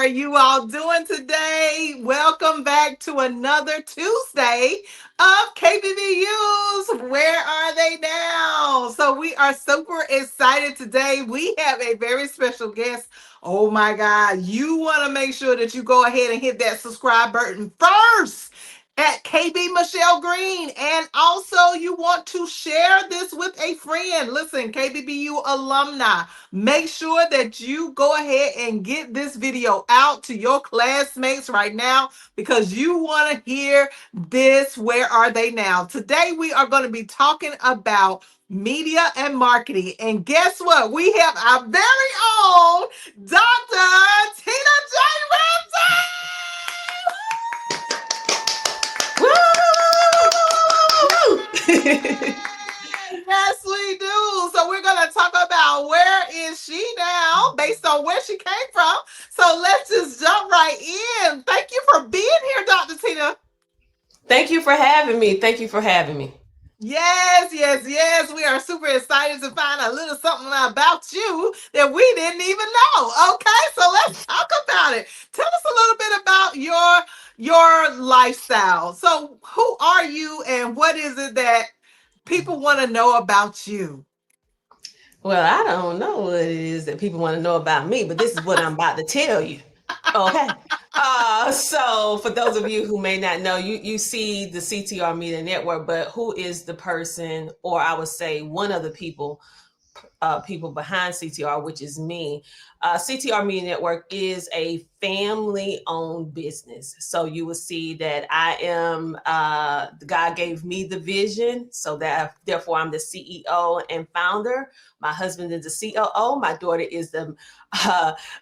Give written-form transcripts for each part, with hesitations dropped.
are you all doing today? Welcome back to another Tuesday of KBBU's Where Are They Now? So we are super excited today. We have a very special guest. Oh my God. You want to make sure that you go ahead and hit that subscribe button first at KB Michelle Green. And also, you want to share this with a friend. Listen, KBBU alumni, make sure that you go ahead and get this video out to your classmates right now because you want to hear this. Where are they now? Today, we are going to be talking about media and marketing. And guess what? We have our very own Dr. Tina J. Ramsay. Yes, we do. So we're going to talk about where is she now based on where she came from. So let's just jump right in. Thank you for being here, Dr. Tina. Thank you for having me. Thank you for having me. Yes, yes, yes. We are super excited to find a little something about you that we didn't even know. Okay, so let's talk about it. Tell us a little bit about your lifestyle. So who are you and what is it that people want to know about you? Well, I don't know what it is that people want to know about me, but this is what I'm about to tell you. Okay. So for those of you who may not know, you see the CTR Media Network, but who is the person, or I would say one of the people behind CTR, which is me. CTR Media Network is a family-owned business. So you will see that I am, God gave me the vision, so that therefore I'm the CEO and founder. My husband is the COO. My daughter is the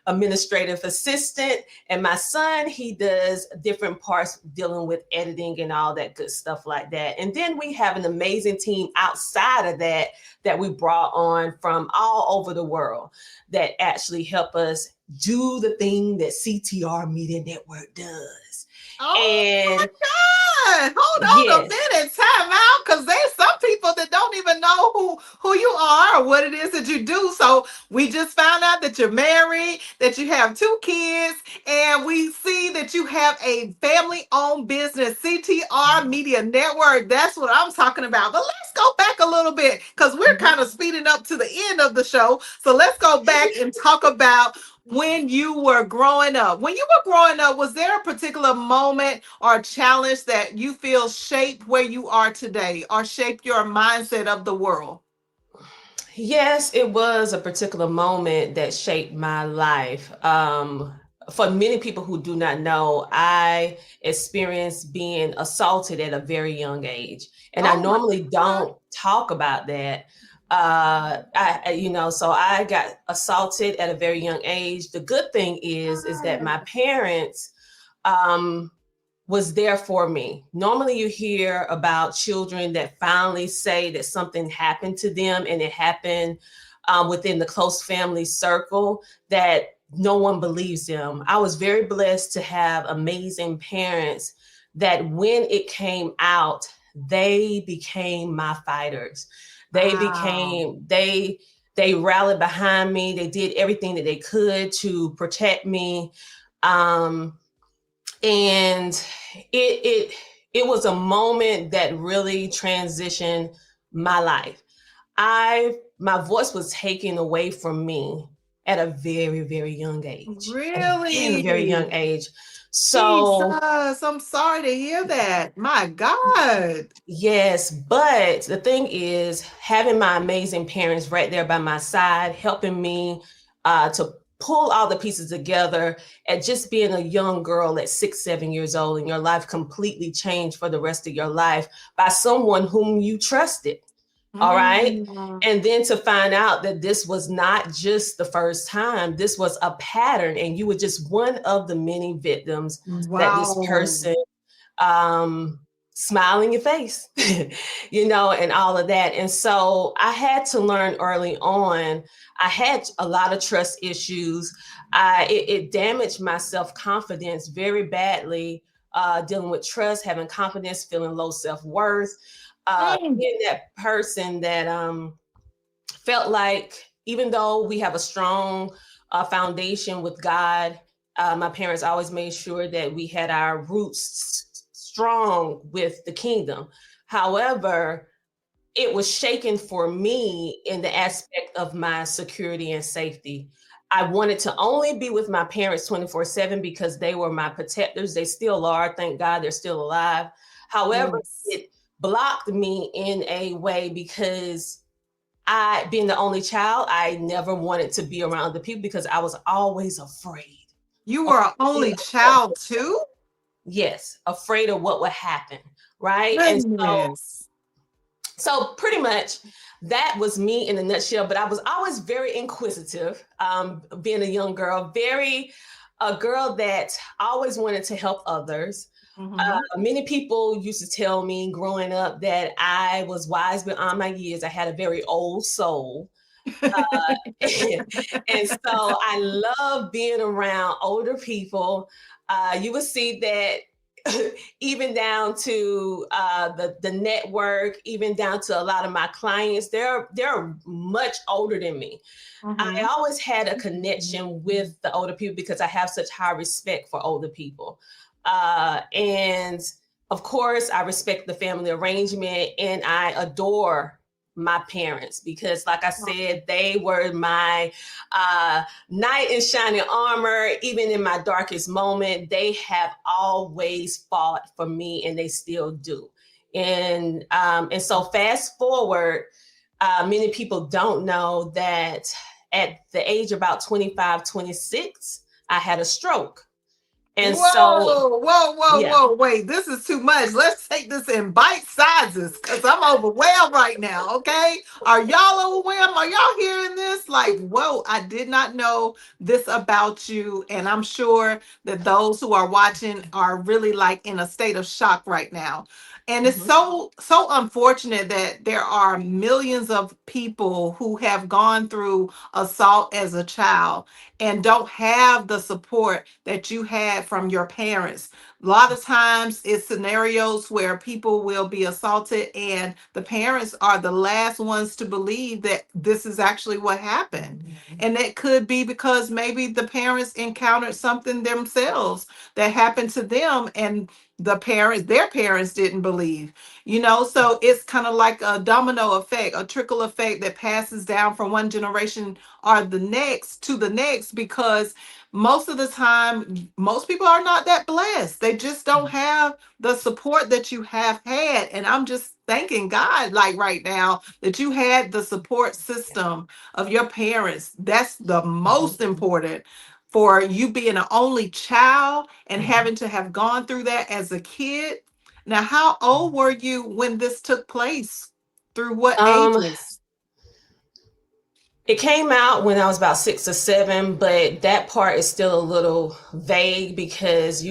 administrative assistant. And my son, he does different parts dealing with editing and all that good stuff like that. And then we have an amazing team outside of that we brought on from all over the world that actually help us do the thing that CTR Media Network does. Oh And my God. Hold on a yes, minute. Time out. Because there's some people that don't even know who you are or what it is that you do. So we just found out that you're married, that you have two kids, and we see that you have a family-owned business, CTR Media Network. That's what I'm talking about. But let's go back a little bit because we're kind of speeding up to the end of the show. So let's go back and talk about when you were growing up. When you were growing up, was there a particular moment or challenge that you feel shaped where you are today or shaped your mindset of the world? yes, it was a particular moment that shaped my life. For many people who do not know, I experienced being assaulted at a very young age, and I Oh my normally God. don't talk about that. So I got assaulted at a very young age. The good thing is that my parents um, was there for me. Normally, you hear about children that finally say that something happened to them, and it happened within the close family circle that no one believes them. I was very blessed to have amazing parents that when it came out, they became my fighters. They Wow. became they rallied behind me. They did everything that they could to protect me. Um, and it it was a moment that really transitioned my life. I My voice was taken away from me at a very very young age, at a very young Really? age. So Jesus, I'm sorry to hear that. My God. yes, but the thing is, having my amazing parents right there by my side, helping me to pull all the pieces together, and just being a young girl at 6, 7 years old, and your life completely changed for the rest of your life by someone whom you trusted. All right. Mm. And then to find out that this was not just the first time, this was a pattern, and you were just one of the many victims that this Wow. person um, smile in your face, and all of that. And so I had to learn early on. I had a lot of trust issues. It damaged my self confidence very badly. Dealing with trust, having confidence, feeling low self worth, Mm. being that person that felt like even though we have a strong foundation with God, My parents always made sure that we had our roots strong with the kingdom. However, it was shaken for me in the aspect of my security and safety. I wanted to only be with my parents 24/7 because they were my protectors. They still are. Thank God they're still alive. However, Yes. it blocked me in a way because I, being the only child, I never wanted to be around other people because I was always afraid. You were an Afraid only of what child would too? yes, afraid of what would happen. Right. And Goodness. so pretty much that was me in a nutshell. But I was always very inquisitive, being a young girl, very a girl that always wanted to help others. Hmm. Many people used to tell me growing up that I was wise beyond my years. I had a very old soul. And so I love being around older people. You will see that even down to the network, even down to a lot of my clients, they're much older than me. I Hmm. always had a connection with the older people because I have such high respect for older people. And of course, I respect the family arrangement and I adore my parents because, like I said, they were my knight in shining armor. Even in my darkest moment, they have always fought for me and they still do. And so, fast forward, many people don't know that at the age about 25, 26, I had a stroke. And so, Whoa, whoa, whoa, yeah. whoa, wait, this is too much. Let's take this in bite sizes because I'm overwhelmed right now. Okay. Are y'all overwhelmed? Are y'all hearing this? Like, whoa, I did not know this about you. And I'm sure that those who are watching are really like in a state of shock right now. And it's Mhm. so unfortunate that there are millions of people who have gone through assault as a child and don't have the support that you had from your parents. A lot of times it's scenarios where people will be assaulted and the parents are the last ones to believe that this is actually what happened. And it could be because maybe the parents encountered something themselves that happened to them and their parents didn't believe, so it's kind of like a domino effect, a trickle effect that passes down from one generation or the next to the next because most of the time most people are not that blessed. They just don't have the support that you have had, and I'm just thanking God like right now that you had the support system of your parents. That's the most important, for you being an only child and having to have gone through that as a kid. Now, how old were you when this took place? Through what Um, ages? it came out when I was about 6 or 7, but that part is still a little vague because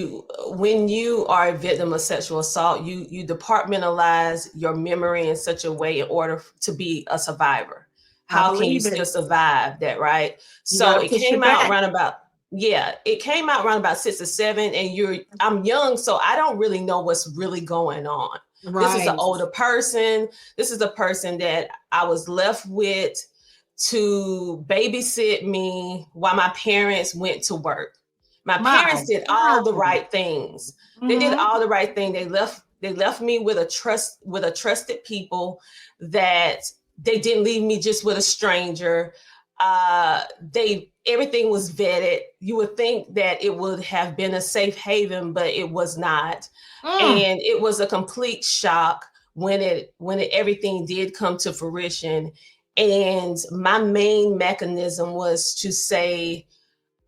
when you are a victim of sexual assault, you departmentalize your memory in such a way in order to be a survivor. I How can you believe it. still survive that, right? You got So to it push it came out back. around about yeah, it came out around about 6 or 7, and I'm young, so I don't really know what's really going on. This is an Right. older person. This is a person that I was left with to babysit me while my parents went to work. My My parents did all the God. right things. They did Hmm. all the right thing. They left me with a trusted people that they didn't leave me just with a stranger. They everything was vetted. You would think that it would have been a safe haven, but it was not. Mm. And it was a complete shock when everything did come to fruition. And my main mechanism was to say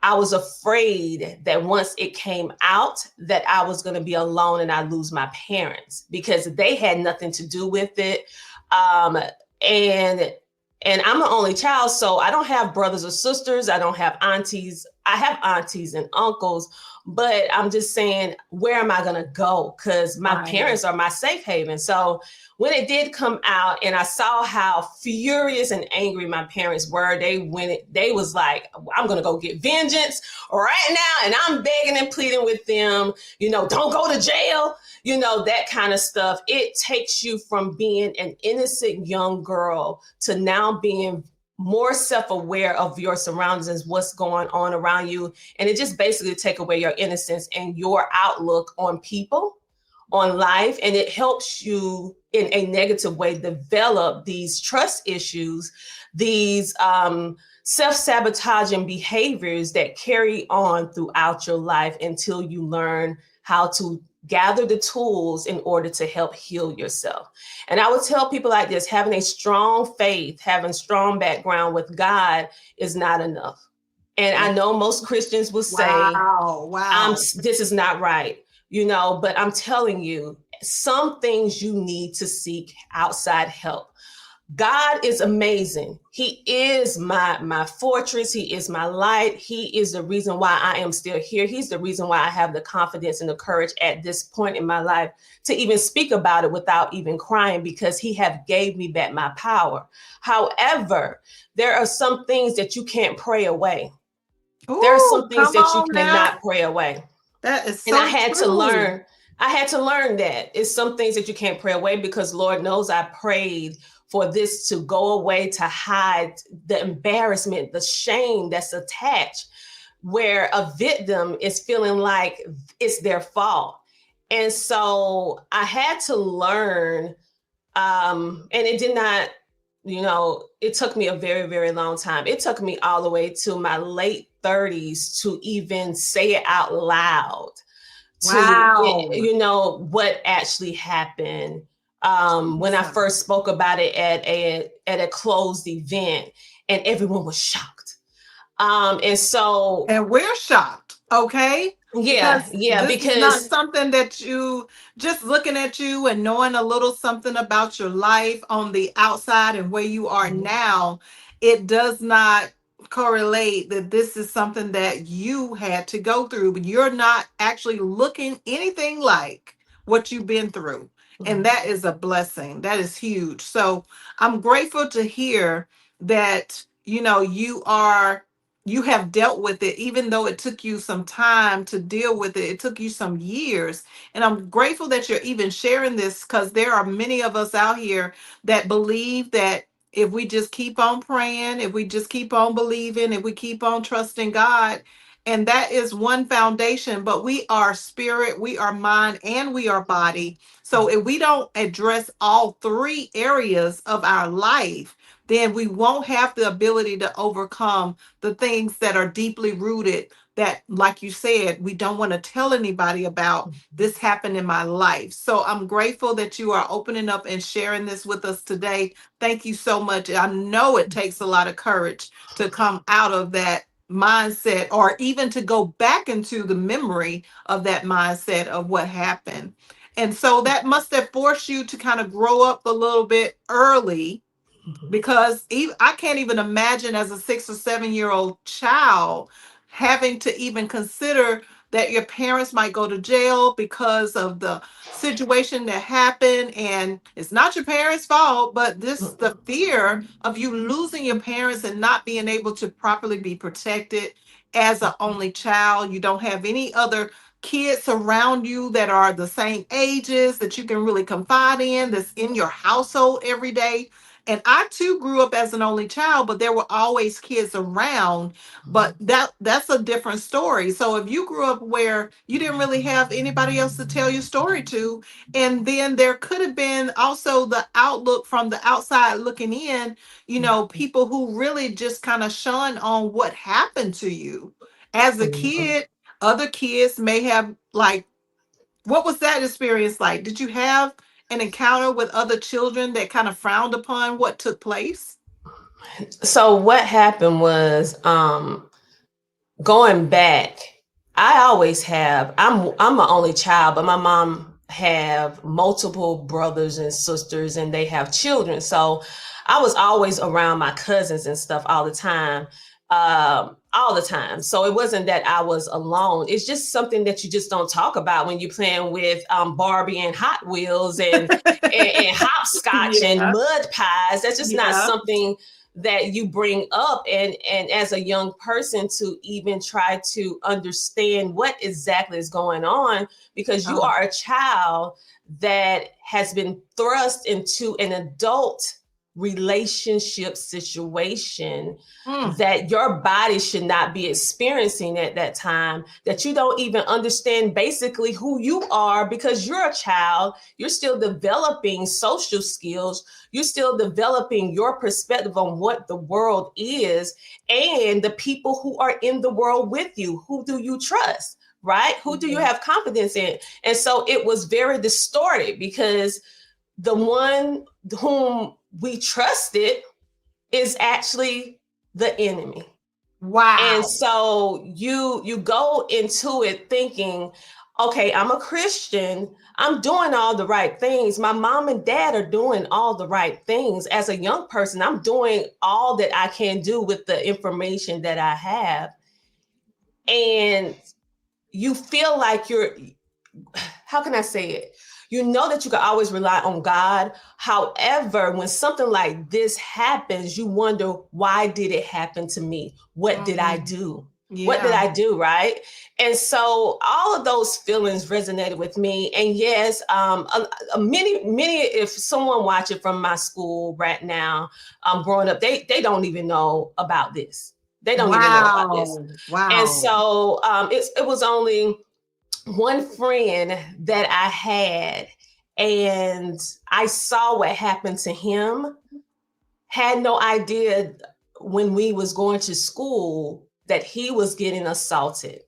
I was afraid that once it came out that I was going to be alone and I'd lose my parents because they had nothing to do with it. Um, and and I'm the only child, so I don't have brothers or sisters. I don't have aunties. I have aunties and uncles, but I'm just saying, where am I going to go? Because my Right. parents are my safe haven. So when it did come out and I saw how furious and angry my parents were, they was like, I'm gonna go get vengeance right now. And I'm begging and pleading with them, don't go to jail, that kind of stuff. It takes you from being an innocent young girl to now being more self-aware of your surroundings, what's going on around you. And it just basically take away your innocence and your outlook on people, on life. And it helps you in a negative way develop these trust issues, these self-sabotaging behaviors that carry on throughout your life until you learn how to gather the tools in order to help heal yourself. And I would tell people like this, having a strong faith, having strong background with God is not enough. And I know most Christians will say, Wow. Wow. this is not right, but I'm telling you, some things you need to seek outside help. God is amazing. He is my fortress. He is my light. He is the reason why I am still here. He's the reason why I have the confidence and the courage at this point in my life to even speak about it without even crying, because he have gave me back my power. However, there are some things that you can't pray away. There are Ooh, some things come that you on now. cannot pray away. That is And so true. I had to learn that it's some things that you can't pray away, because Lord knows I prayed for this to go away, to hide the embarrassment, the shame that's attached, where a victim is feeling like it's their fault. And so I had to learn, and it did not, it took me a very, very long time. It took me all the way to my late 30s to even say it out loud, to Wow. what actually happened, when I Jesus. first spoke about it at a closed event, and everyone was shocked. And so And we're shocked, okay? yeah, Because yeah, this is not because something that you just looking at you and knowing a little something about your life on the outside and where you are mhm, now. It does not correlate that this is something that you had to go through, but you're not actually looking anything like what you've been through. And mhm, that is a blessing. That is huge. So I'm grateful to hear that, you have dealt with it, even though it took you some time to deal with it. It took you some years. And I'm grateful that you're even sharing this, because there are many of us out here that believe that if we just keep on praying, if we just keep on believing, if we keep on trusting God, and that is one foundation, but we are spirit, we are mind, and we are body. So if we don't address all three areas of our life, then we won't have the ability to overcome the things that are deeply rooted, that, like you said, we don't want to tell anybody about. mhm, This happened in my life. So I'm grateful that you are opening up and sharing this with us today. Thank you so much. I know it takes a lot of courage to come out of that mindset, or even to go back into the memory of that mindset of what happened. And so that must have forced you to kind of grow up a little bit early, mhm, because even, I can't even imagine as a 6 or 7 year old child having to even consider that your parents might go to jail because of the situation that happened, and it's not your parents' fault, but this, the mhm, fear of you losing your parents and not being able to properly be protected as an only child. You don't have any other kids around you that are the same ages that you can really confide in, that's in your household every day. And I too grew up as an only child, but there were always kids around. But that's a different story. So if you grew up where you didn't really have anybody else to tell your story to, and then there could have been also the outlook from the outside looking in, mhm, people who really just kind of shun on what happened to you as a mhm. kid. Other kids may have, like, what was that experience like? Did you have an encounter with other children that kind of frowned upon what took place? So what happened was, going back, I always have. I'm an only child, but my mom have multiple brothers and sisters, and they have children. So I was always around my cousins and stuff all the time, all the time. So it wasn't that I was alone. It's just something that you just don't talk about when you're playing with Barbie and Hot Wheels and hopscotch and Yeah, mud pies. That's just not yeah. something that you bring up, and as a young person to even try to understand what exactly is going on, because you Uh, are a child that has been thrust into an adult relationship situation Mm. that your body should not be experiencing at that time, that you don't even understand basically who you are, because you're a child, you're still developing social skills, you're still developing your perspective on what the world is and the people who are in the world with you. Who do you trust, right? Who do you have confidence in? And so it was very distorted, because the one whom we trusted is actually the enemy. And Wow. so you go into it thinking, okay, I'm a Christian, I'm doing all the right things, my mom and dad are doing all the right things. As a young person, I'm doing all that I can do with the information that I have. And you feel like you're, how can I say it? You know that you can always rely on God. However, when something like this happens, you wonder, why did it happen to me? What did I do? What did Yeah. I do, right? And so all of those feelings resonated with me. And yes, many, if someone watching from my school right now, growing up, they don't even know about this. They don't even know about this. Wow. And Wow. so it was only one friend that I had, and I saw what happened to him. Had no idea when we was going to school that he was getting assaulted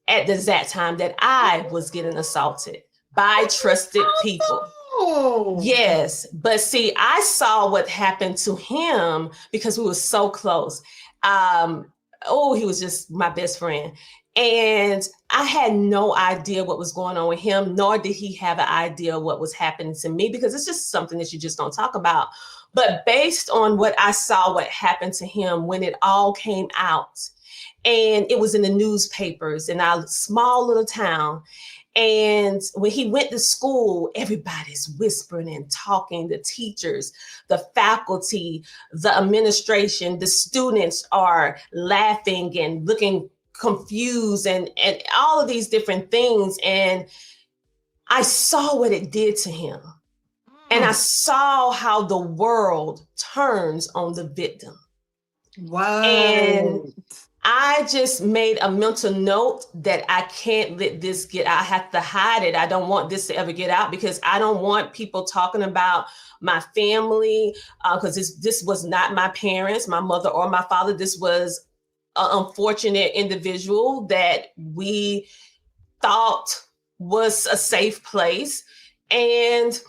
at the exact time that I was getting assaulted by trusted people. Oh. Yes, but see, I saw what happened to him because we were so close. He was just my best friend. And I had no idea what was going on with him, nor did he have an idea what was happening to me, because it's just something that you just don't talk about. But based on what I saw, what happened to him when it all came out, and it was in the newspapers in our small little town. And when he went to school, everybody's whispering and talking, the teachers, the faculty, the administration, the students are laughing and looking confused and all of these different things. And I saw what it did to him. And I saw how the world turns on the victim. And What? I just made a mental note that I can't let this get out. I have to hide it. I don't want this to ever get out, because I don't want people talking about my family, because this was not my parents, my mother or my father. This was an unfortunate individual that we thought was a safe place. And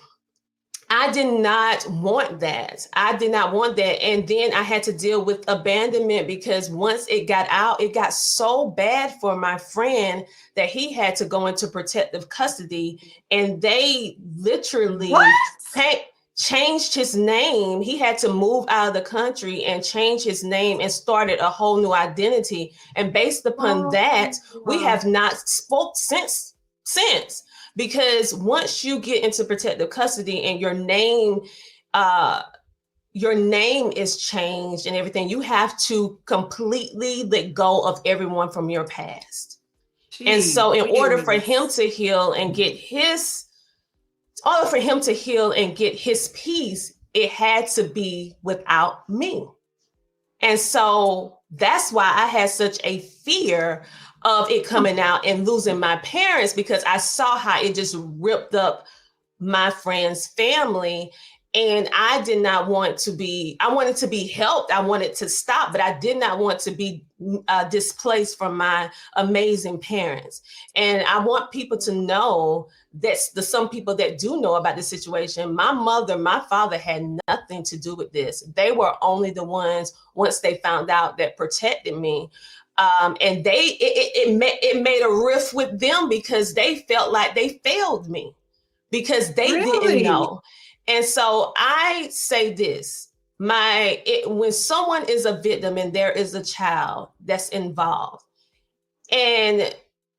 I did not want that. I did not want that. And then I had to deal with abandonment, because once it got out, it got so bad for my friend that he had to go into protective custody. And they literally What? changed his name. He had to move out of the country and change his name and started a whole new identity. And based upon that, we have not spoke since. Because once you get into protective custody and your name is changed and everything, you have to completely let go of everyone from your past. Jeez, and so in order for please. him to heal and get his peace, it had to be without me. And so that's why I had such a fear of it coming out and losing my parents, because I saw how it just ripped up my friend's family. And I did not want to be, I wanted to be helped. I wanted to stop, but I did not want to be displaced from my amazing parents. And I want people to know that some people that do know about the situation, my mother, my father had nothing to do with this. They were only the ones, once they found out, that protected me. And it made a rift with them, because they felt like they failed me, because they didn't Really? know. And so I say this, when someone is a victim and there is a child that's involved and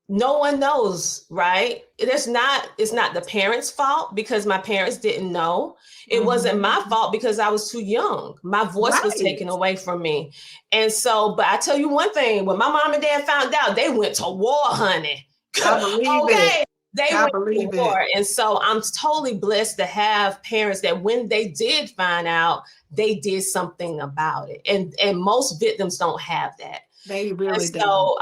no one knows, right? It's not the parents' fault, because my parents didn't know. It wasn't my fault because I was too young. My voice was taken away from me. And so, but I tell you one thing, when my mom and dad found out, they went to war, honey. I believe Okay. it. They I went to believe it. war. And so I'm totally blessed to have parents that when they did find out, they did something about it. And most victims don't have that. They And really don't. so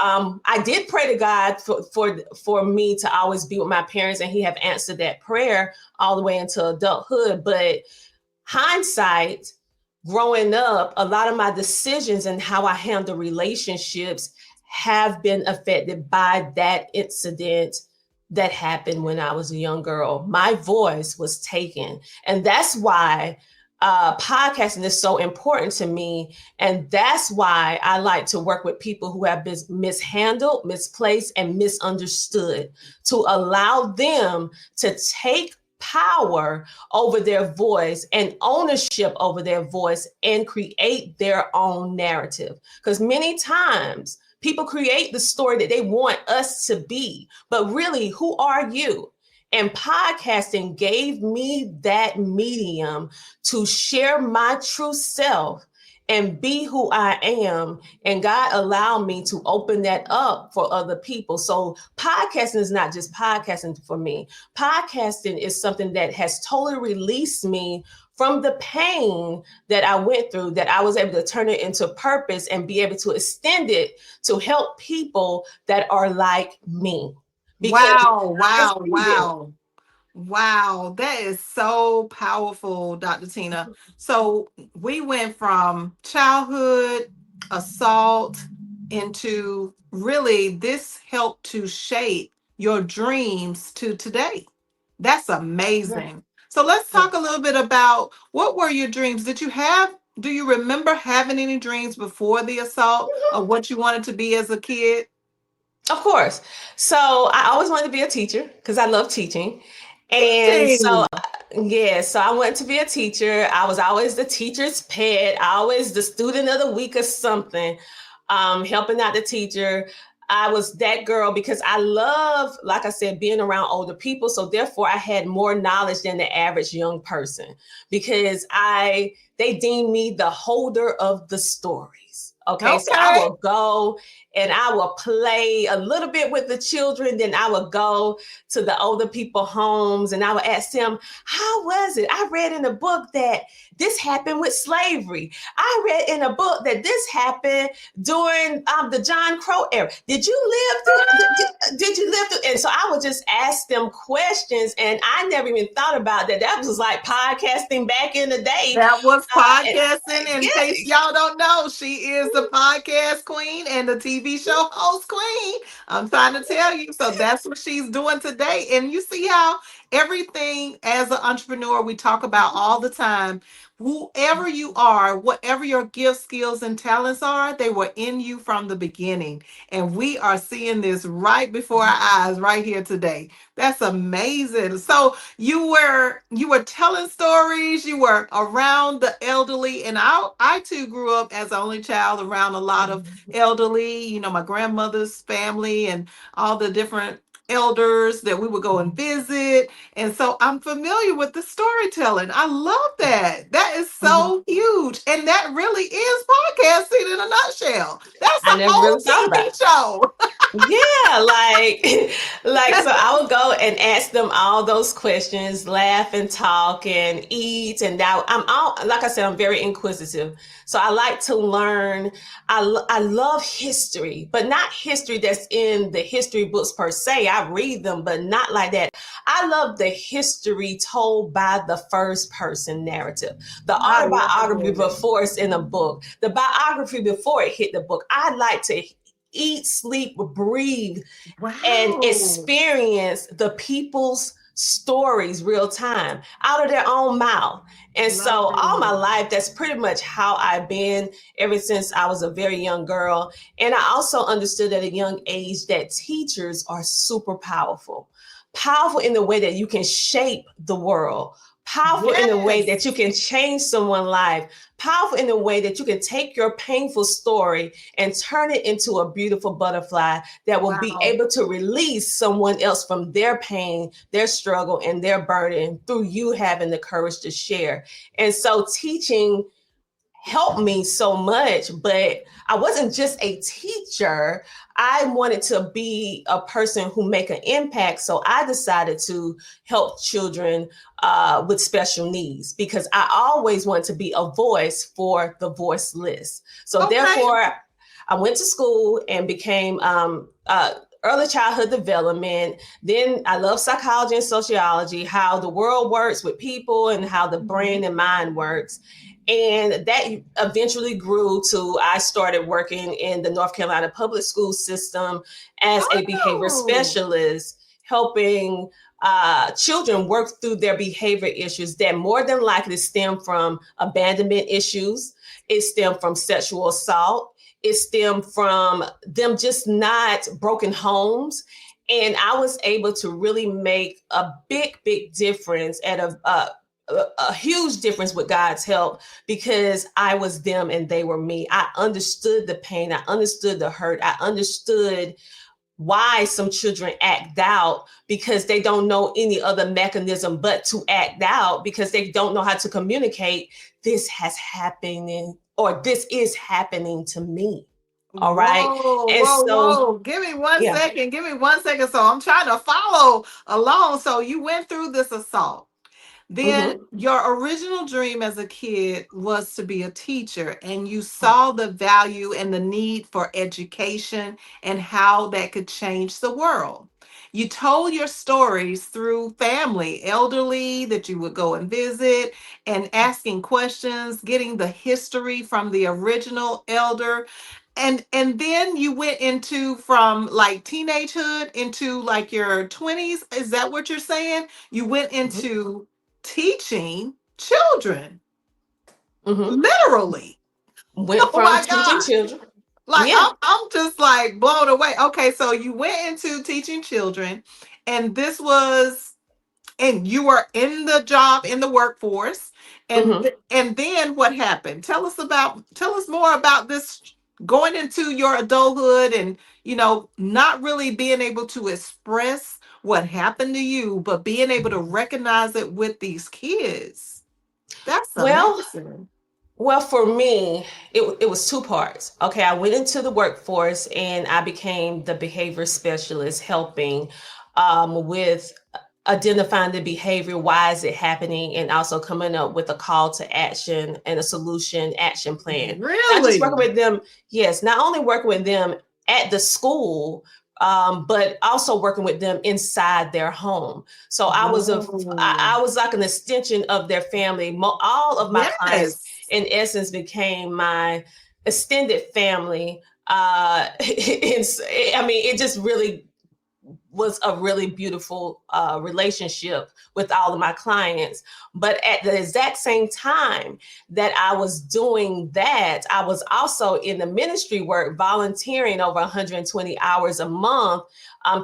I did pray to God for me to always be with my parents, and He have answered that prayer all the way into adulthood. But hindsight, growing up, a lot of my decisions and how I handle relationships have been affected by that incident that happened when I was a young girl. My voice was taken. And that's why podcasting is so important to me. And that's why I like to work with people who have been mishandled, misplaced, and misunderstood, to allow them to take power over their voice and ownership over their voice and create their own narrative. Because many times people create the story that they want us to be, but really, who are you? And podcasting gave me that medium to share my true self and be who I am. And God allowed me to open that up for other people. So podcasting is not just podcasting for me. Podcasting is something that has totally released me from the pain that I went through, that I was able to turn it into purpose and be able to extend it to help people that are like me. Because Wow, I wow, see them. wow. Wow, that is so powerful, Dr. Tina. So we went from childhood assault into really this helped to shape your dreams to today. That's Yeah, amazing. So let's yeah. talk a little bit about what were your dreams? Do you remember having any dreams before the assault of what you wanted to be as a kid? Of course. So I always wanted to be a teacher because I love teaching. And so, Teaching. yeah, so I wanted to be a teacher. I was always the teacher's pet, always the student of the week or something, helping out the teacher. I was that girl because I love, like I said, being around older people. So therefore, I had more knowledge than the average young person because they deemed me the holder of the stories. Okay, so I Okay. will go and I will play a little bit with the children. Then I would go to the older people homes and I would ask them, how was it? I read in a book that this happened with slavery. I read in a book that this happened during the John Crow era. Did you live through? Did you live through? And so I would just ask them questions, and I never even thought about that. That was like podcasting back in the day. That was And, podcasting. In case yeah. y'all don't know, she is the podcast queen and the TV show host queen. I'm trying to tell you. So that's what she's doing today. And you see how everything as an entrepreneur we talk about all the time. Whoever you are, whatever your gifts, skills, and talents are, they were in you from the beginning. And we are seeing this right before our eyes right here today. That's amazing. So you were telling stories, you were around the elderly, and I too grew up as the only child around a lot of elderly, my grandmother's family and all the different elders that we would go and visit. And so I'm familiar with the storytelling. I love that. That is Mhm. so huge. And that really is podcasting in a nutshell. That's I a never whole really thought about TV it. show. Yeah, like like so I would go and ask them all those questions, laugh and talk and eat, and that I'm all, like I said, I'm very inquisitive. So I like to learn. I love history, but not history that's in the history books per se. I read them, but not like that. I love the history told by the first person narrative, the I autobiography love it. before it's in a book, the biography before it hit the book. I like to eat, sleep, breathe, and Wow. experience the people's stories real time out of their own mouth. And Love so all my it. life, that's pretty much how I've been ever since I was a very young girl. And I also understood at a young age that teachers are super powerful, powerful in the way that you can shape the world, powerful in the way Yes. that you can change someone's life, powerful in the way that you can take your painful story and turn it into a beautiful butterfly that will be Wow. able to release someone else from their pain, their struggle, and their burden through you having the courage to share. And so teaching helped me so much. But I wasn't just a teacher. I wanted to be a person who make an impact. So I decided to help children with special needs, because I always want to be a voice for the voiceless. So Okay. therefore, I went to school and became early childhood development. Then I love psychology and sociology, how the world works with people and how the Mhm. brain and mind works. And that eventually grew to, I started working in the North Carolina public school system as a behavior Oh, specialist, helping children work through their behavior issues that more than likely stem from abandonment issues. It stemmed from sexual assault. It stemmed from them just not broken homes. And I was able to really make a big difference at a huge difference with God's help, because I was them and they were me. I understood the pain. I understood the hurt. I understood why some children act out, because they don't know any other mechanism but to act out, because they don't know how to communicate, this has happened, or this is happening to me. All right. whoa, And whoa, so, whoa. Give me one yeah. second. Give me 1 second. So I'm trying to follow along. So you went through this assault. Then Hmm. your original dream as a kid was to be a teacher, and you saw the value and the need for education and how that could change the world. You told your stories through family, elderly that you would go and visit, and asking questions, getting the history from the original elder. And then you went into from like teenagehood into like your 20s. Is that what you're saying? You went Hmm. into teaching children, Hmm. literally. Went Oh from my teaching God. children. Like Yeah. I'm just like blown away. Okay, so you went into teaching children, and this was, and you were in the job in the workforce, and Hmm. and then what happened? Tell us more about this, going into your adulthood, and not really being able to express what happened to you, but being able to recognize it with these kids. That's Well, amazing. Well, for me, it was two parts. Okay, I went into the workforce and I became the behavior specialist, helping with identifying the behavior, why is it happening, and also coming up with a call to action and a solution action plan. Not just working Really? with them, yes, not only working with them at the school, but also working with them inside their home. So Whoa. I was like an extension of their family. All of my clients Yes. in essence became my extended family. I mean, it just really was a really beautiful relationship with all of my clients. But at the exact same time that I was doing that, I was also in the ministry work, volunteering over 120 hours a month,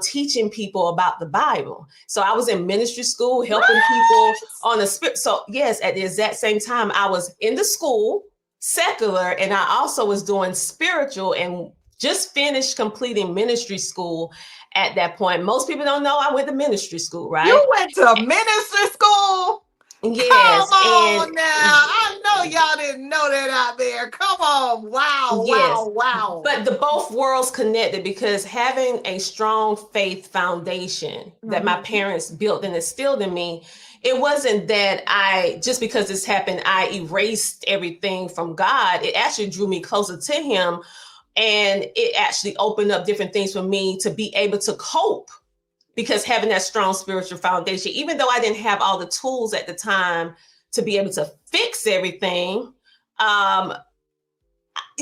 teaching people about the Bible. So I was in ministry school, helping people What? on the spirit. So, yes, at the exact same time, I was in the school, secular, and I also was doing spiritual, and just finished completing ministry school at that point. Most people don't know I went to ministry school, right? You went to ministry school? Come Yes, and on now. I know y'all didn't know that out there. Come on. Wow, yes, wow, wow. but the both worlds connected, because having a strong faith foundation that my Mhm. parents built and instilled in me, it wasn't that I, just because this happened, I erased everything from God. It actually drew me closer to Him, and it actually opened up different things for me to be able to cope, because having that strong spiritual foundation, even though I didn't have all the tools at the time to be able to fix everything, um,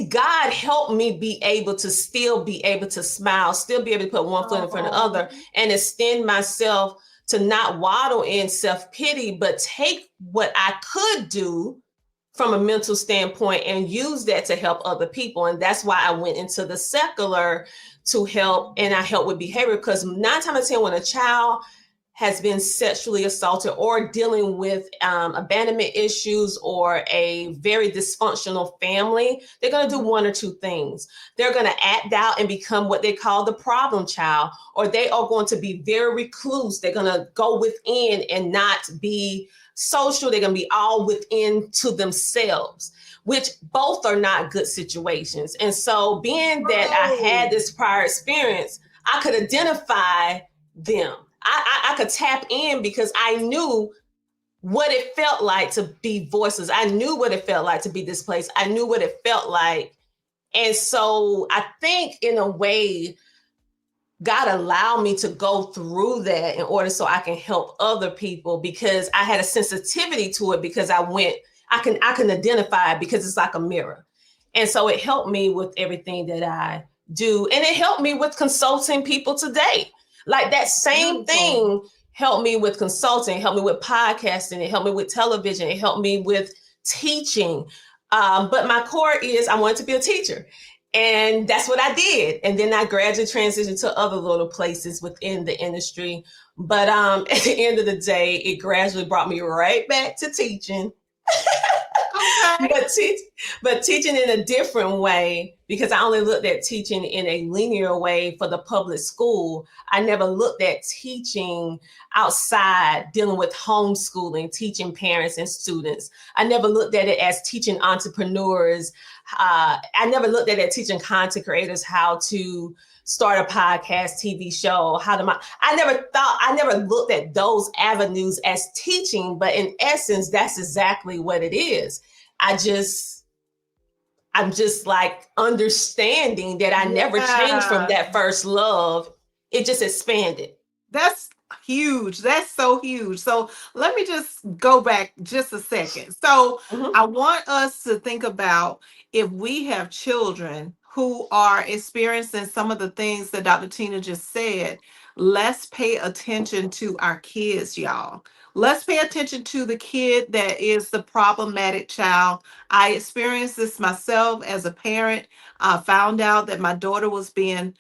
God helped me be able to still be able to smile, still be able to put one foot in front of the Oh, other, and extend myself to not waddle in self pity, but take what I could do from a mental standpoint and use that to help other people. And that's why I went into the secular to help, and I help with behavior, because 9 times out of 10, when a child has been sexually assaulted or dealing with abandonment issues or a very dysfunctional family, they're going to do one or two things. They're going to act out and become what they call the problem child, or they are going to be very recluse. They're going to go within and not be social. They're going to be all within to themselves, which both are not good situations. And so, being that I had Oh, this prior experience, I could identify them. I could tap in because I knew what it felt like to be voiceless. I knew what it felt like to be displaced. I knew what it felt like. And so I think in a way, God allowed me to go through that in order so I can help other people, because I had a sensitivity to it, because I can identify it because it's like a mirror. And so it helped me with everything that I do. And it helped me with consulting people today. Like that same beautiful. thing helped me with consulting, helped me with podcasting, it helped me with television, it helped me with teaching. But my core is I wanted to be a teacher. And that's what I did. And then I gradually transitioned to other little places within the industry. But at the end of the day, it gradually brought me right back to teaching. Okay. but teach, but teaching in a different way, because I only looked at teaching in a linear way for the public school. I never looked at teaching outside, dealing with homeschooling, teaching parents and students. I never looked at it as teaching entrepreneurs. I never looked at it teaching content creators how to start a podcast, TV show, I never looked at those avenues as teaching, but in essence, that's exactly what it is. I just, I'm just like understanding that I never changed from Yeah. that first love. It just expanded. That's huge. That's so huge. So let me just go back just a second. So Mhm. I want us to think about, if we have children who are experiencing some of the things that Dr. Tina just said, let's pay attention to our kids, y'all. Let's pay attention to the kid that is the problematic child. I experienced this myself as a parent. I found out that my daughter was being,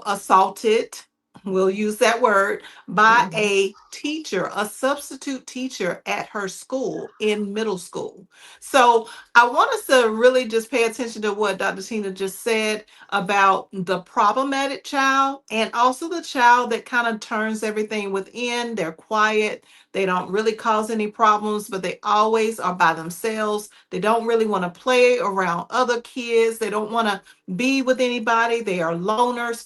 assaulted, we'll use that word, by Mhm. a teacher, a substitute teacher at her school in middle school. So I want us to really just pay attention to what Dr. Tina just said about the problematic child, and also the child that kind of turns everything within. They're quiet. They don't really cause any problems, but they always are by themselves. They don't really want to play around other kids. They don't want to be with anybody. They are loners.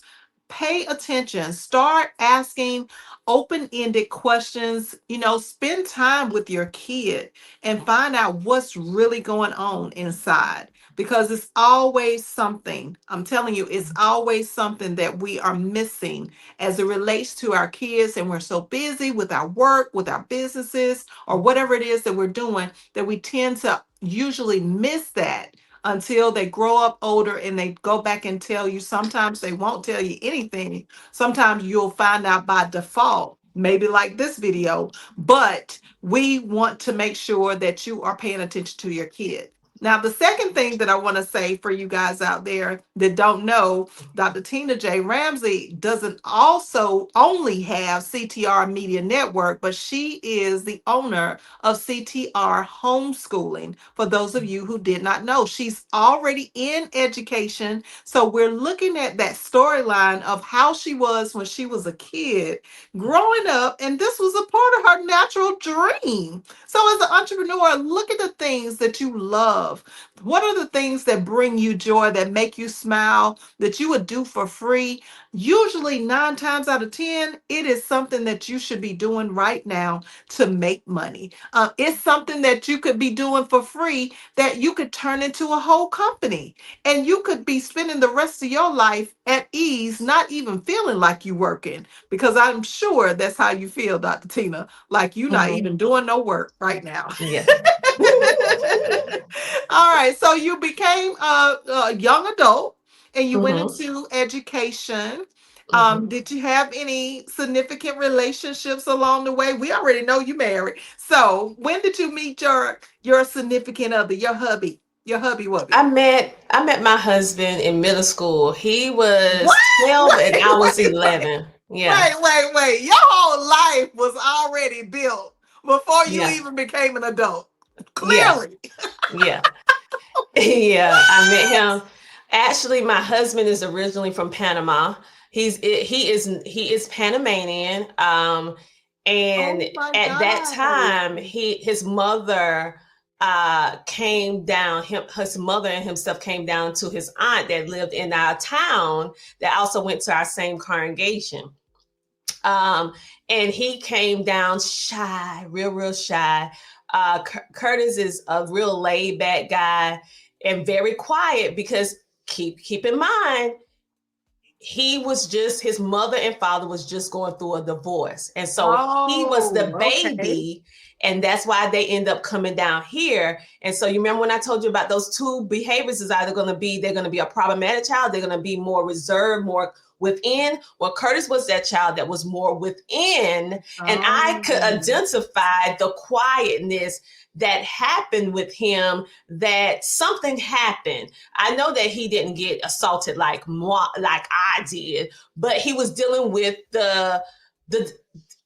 Pay attention. Start asking open-ended questions. Spend time with your kid and find out what's really going on inside, because it's always something. I'm telling you, it's always something that we are missing as it relates to our kids, and we're so busy with our work, with our businesses, or whatever it is that we're doing, that we tend to usually miss that until they grow up older and they go back and tell you. Sometimes they won't tell you anything. Sometimes you'll find out by default, maybe like this video, but we want to make sure that you are paying attention to your kid. Now, the second thing that I want to say for you guys out there that don't know, Dr. Tina J. Ramsay doesn't also only have CTR Media Network, but she is the owner of CTR Homeschooling. For those of you who did not know, she's already in education. So we're looking at that storyline of how she was when she was a kid growing up, and this was a part of her natural dream. So, as an entrepreneur, look at the things that you love. What are the things that bring you joy, that make you smile, that you would do for free? Usually, 9 times out of 10, it is something that you should be doing right now to make money. It's something that you could be doing for free that you could turn into a whole company. And you could be spending the rest of your life at ease, not even feeling like you working, because I'm sure that's how you feel, Dr. Tina, like you're not Mhm. even doing no work right now. Yeah. All right, so you became a young adult and you went Mhm. into education. Mhm. Did you have any significant relationships along the way? We already know you married. So when did you meet your significant other, your hubby wubby? I met my husband in middle school. He What? was 12 and Wait, I was wait, wait. 11. Yeah. Wait. Your whole life was already built before you Yeah. even became an adult. Yeah. Clearly. Yeah. Yeah, I met him. Actually, my husband is originally from Panama. He is Panamanian. And Oh my at that God. time, his mother came down. His mother and himself came down to his aunt that lived in our town that also went to our same congregation. Um, and he came down shy, real shy. Curtis is a real laid back guy and very quiet because keep in mind he was just his mother and father was just going through a divorce, and so he was the Oh, okay. baby, and that's why they end up coming down here. And so you remember when I told you about those two behaviors is either going to be they're going to be a problematic child, they're going to be more reserved, more within. Well, Curtis was that child that was more within, and I could Oh. identify the quietness that happened with him, that something happened. I know that he didn't get assaulted like I did, but he was dealing with the the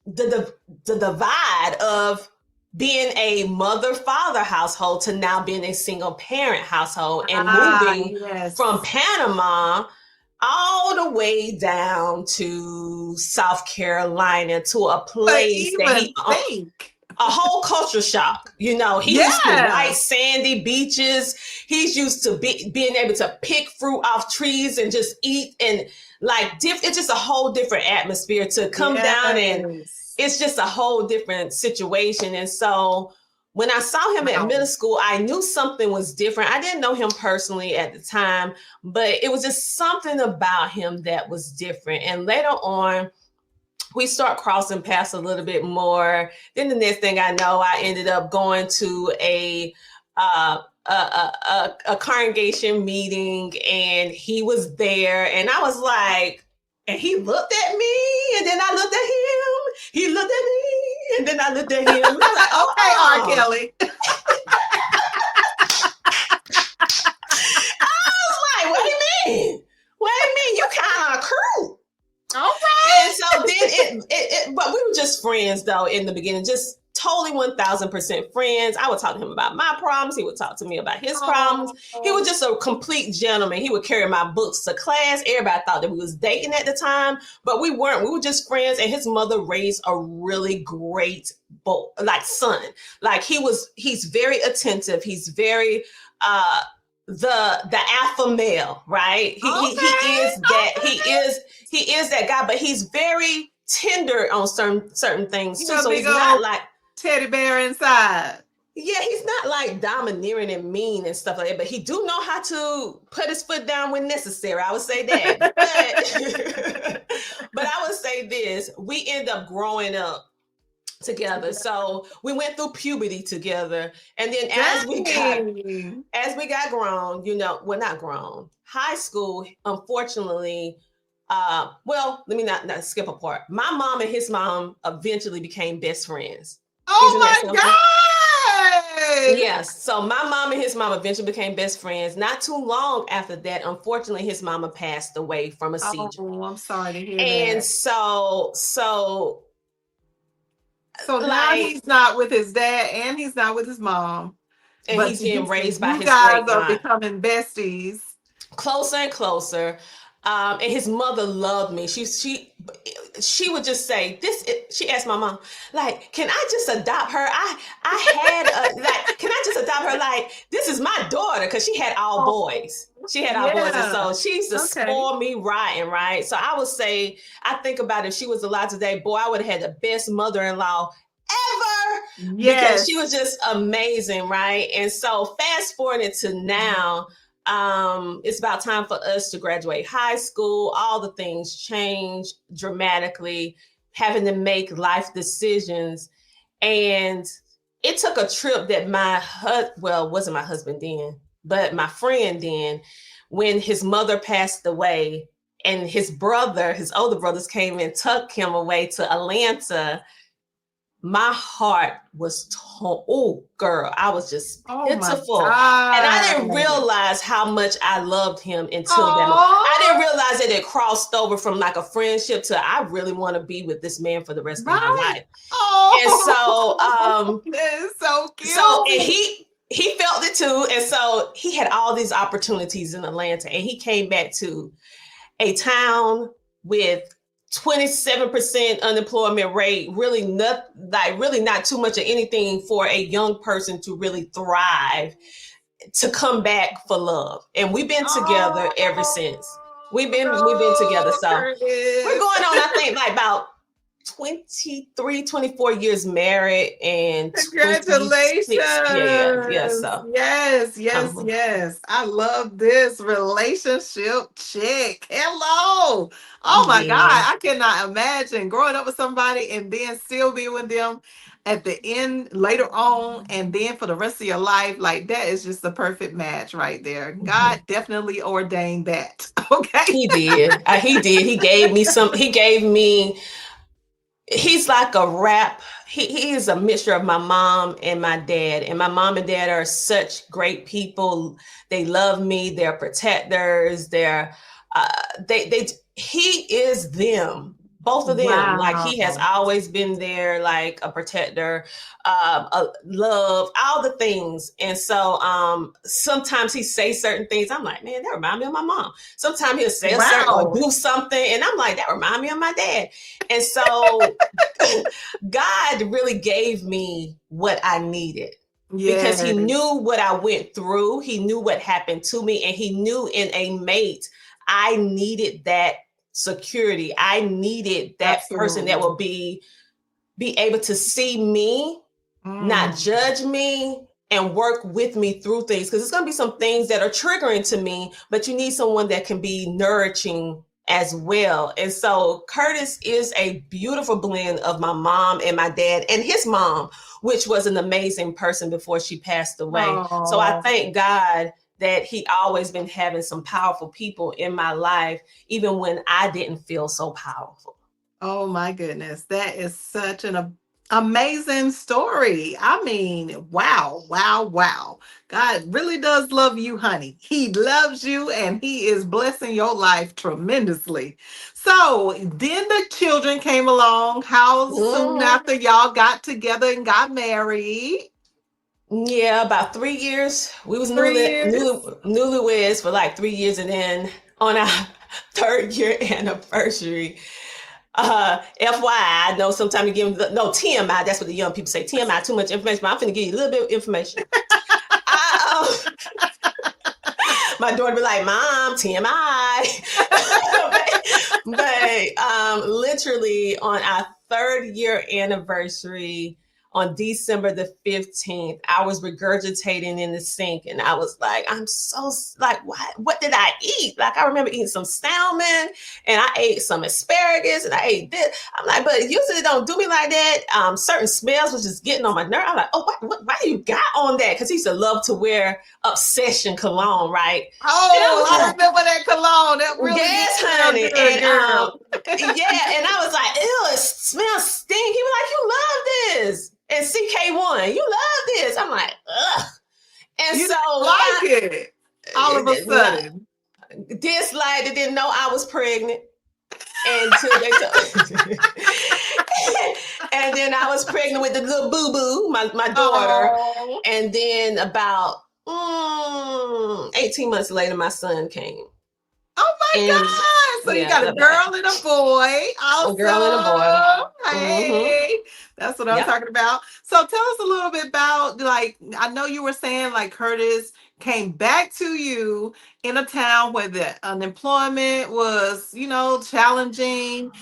the divide of being a mother father household to now being a single parent household and Ah, moving from yes. Panama all the way down to South Carolina to a But place that even think. a whole culture shock. You know, he's used to white Yes. sandy beaches. He's used to being able to pick fruit off trees and just eat, and like it's just a whole different atmosphere to come down, and Yes. it's just a whole different situation. And so when I saw him at Wow. middle school, I knew something was different. I didn't know him personally at the time, but it was just something about him that was different. And later on, we start crossing paths a little bit more. Then the next thing I know, I ended up going to a congregation meeting, and he was there, and I was like, and he looked at me, and then I looked at him. He looked at me, and then I looked at him. And I was like, Okay, R. oh. Kelly. I was like, what do you mean? What do you mean? You kind of cruel. And Okay. so then but we were just friends though in the beginning, just totally 1000% friends. I would talk to him about my problems. He would talk to me about his problems. He was Oh, just a complete gentleman. He would carry my books to class. Everybody thought that we was dating at the time, but we weren't. We were just friends. And his mother raised a really great son. Like he's very attentive. He's very, the alpha male, right? He okay. is that Okay. he is that guy, but he's very tender on certain things You too. know, So big he's not old like, teddy bear inside. yeah, he's not like domineering and mean and stuff like that, but he do know how to put his foot down when necessary. I would say that. But but I would say this, we end up growing up together. So we went through puberty together. And then Dang. as we got grown, well, not grown, high school, unfortunately, well, let me not skip a part. My mom and his mom eventually became best friends. Isn't that Oh something? my God. Yes. So my mom and his mom eventually became best friends. Not too long after that, unfortunately, his mama passed away from a seizure. Oh, I'm sorry to hear And that. so So now like, he's not with his dad and he's not with his mom, and but he's being raised by you his guys great are aunt. becoming besties. Closer and closer. And his mother loved me. She would just say this. She asked my mom, like, can I just adopt her? I had can I just adopt her? Like, this is my daughter, because she had all Oh, boys. She had all boys, and yeah. so she used to Okay. spoil me rotten, right? So I would say, I think about if she was alive today, boy, I would have had the best mother-in-law ever, because she was Yes. just amazing, right? And so fast forwarding to now, it's about time for us to graduate high school. All the things change dramatically, having to make life decisions. And it took a trip that wasn't my husband then, but my friend then, when his mother passed away, and his older brothers came and took him away to Atlanta. my heart was torn. Oh, girl, I was just Oh my pitiful. And I God. didn't realize how much I loved him until that moment. I didn't Oh, realize that it crossed over from like a friendship to I really want to be with this man for the rest of my right. life. And so, Oh, that is so and cute. he felt it too. And so he had all these opportunities in Atlanta, and he came back to a town with 27% unemployment rate, really not too much of anything for a young person to really thrive, to come back for love. And we've been together ever since. We've been together. Oh, no, So we're Curtis. going on, I think, like about 23, 24 years married and 26. Yeah. Congratulations. So Yes, yes, um, yes. I love this relationship chick. Hello. Oh my God. yeah. I cannot imagine growing up with somebody and then still being with them at the end later on and then for the rest of your life. Like that is just the perfect match right there. God Mhm. definitely ordained that. Okay. He did. He did. He gave me some. He gave me. He's like a rap. He is a mixture of my mom and my dad. And my mom and dad are such great people. They love me. They're protectors. Uh, they he is them. Both of them. Like he has Wow. always been there, like a protector, a love, all the things. And so sometimes he say certain things. I'm like, man, that remind me of my mom. Sometimes he'll say a certain or Wow. do something, and I'm like, that remind me of my dad. And so God really gave me what I needed because he Yes. knew what I went through. He knew what happened to me, and he knew in a mate, I needed that security. I needed that person that Absolutely. will be able to see me, not Mm. judge me, and work with me through things, because there's going to be some things that are triggering to me, but you need someone that can be nourishing as well. And so Curtis is a beautiful blend of my mom and my dad and his mom, which was an amazing person before she passed away. So I Oh. thank God that he always been having some powerful people in my life, even when I didn't feel so powerful. Oh my goodness. That is such an amazing story. I mean, wow, wow, wow. God really does love you, honey. He loves you and he is blessing your life tremendously. So then the children came along. How soon Mhm. after y'all got together and got married? Yeah, about 3 years. We was 3 years. newlyweds for like 3 years, and then on our third year anniversary, FYI, I know sometimes you give them, no, TMI. That's what the young people say. TMI, too much information. But I'm finna give you a little bit of information. I, my daughter be like, "Mom, TMI," but literally on our third year anniversary, on December the 15th, I was regurgitating in the sink, and I was like, I'm so like, what did I eat? Like, I remember eating some salmon, and I ate some asparagus, and I ate this. I'm like, but usually it don't do me like that. Certain smells was just getting on my nerve. I'm like, oh, why you got on that? Because he used to love to wear Obsession cologne, right? And I Oh, was I like, remember that cologne. That really did yes, smell honey. good, girl. Yeah, and I was like, ew, it smells stink. He was like, you love this. And CK1, you love this. I'm like, ugh. And You so didn't like it all of a sudden. disliked it, didn't know I was pregnant until they told and then I was pregnant with the little boo-boo, my daughter. Oh, And then about 18 months later, my son came. oh my And God. So you yeah, got a girl and a boy. a girl and a boy. Awesome. Mm-hmm. Hey, that's what I'm Yep. talking about. So tell us a little bit about, like, I know you were saying like Curtis came back to you in a town where the unemployment was, challenging,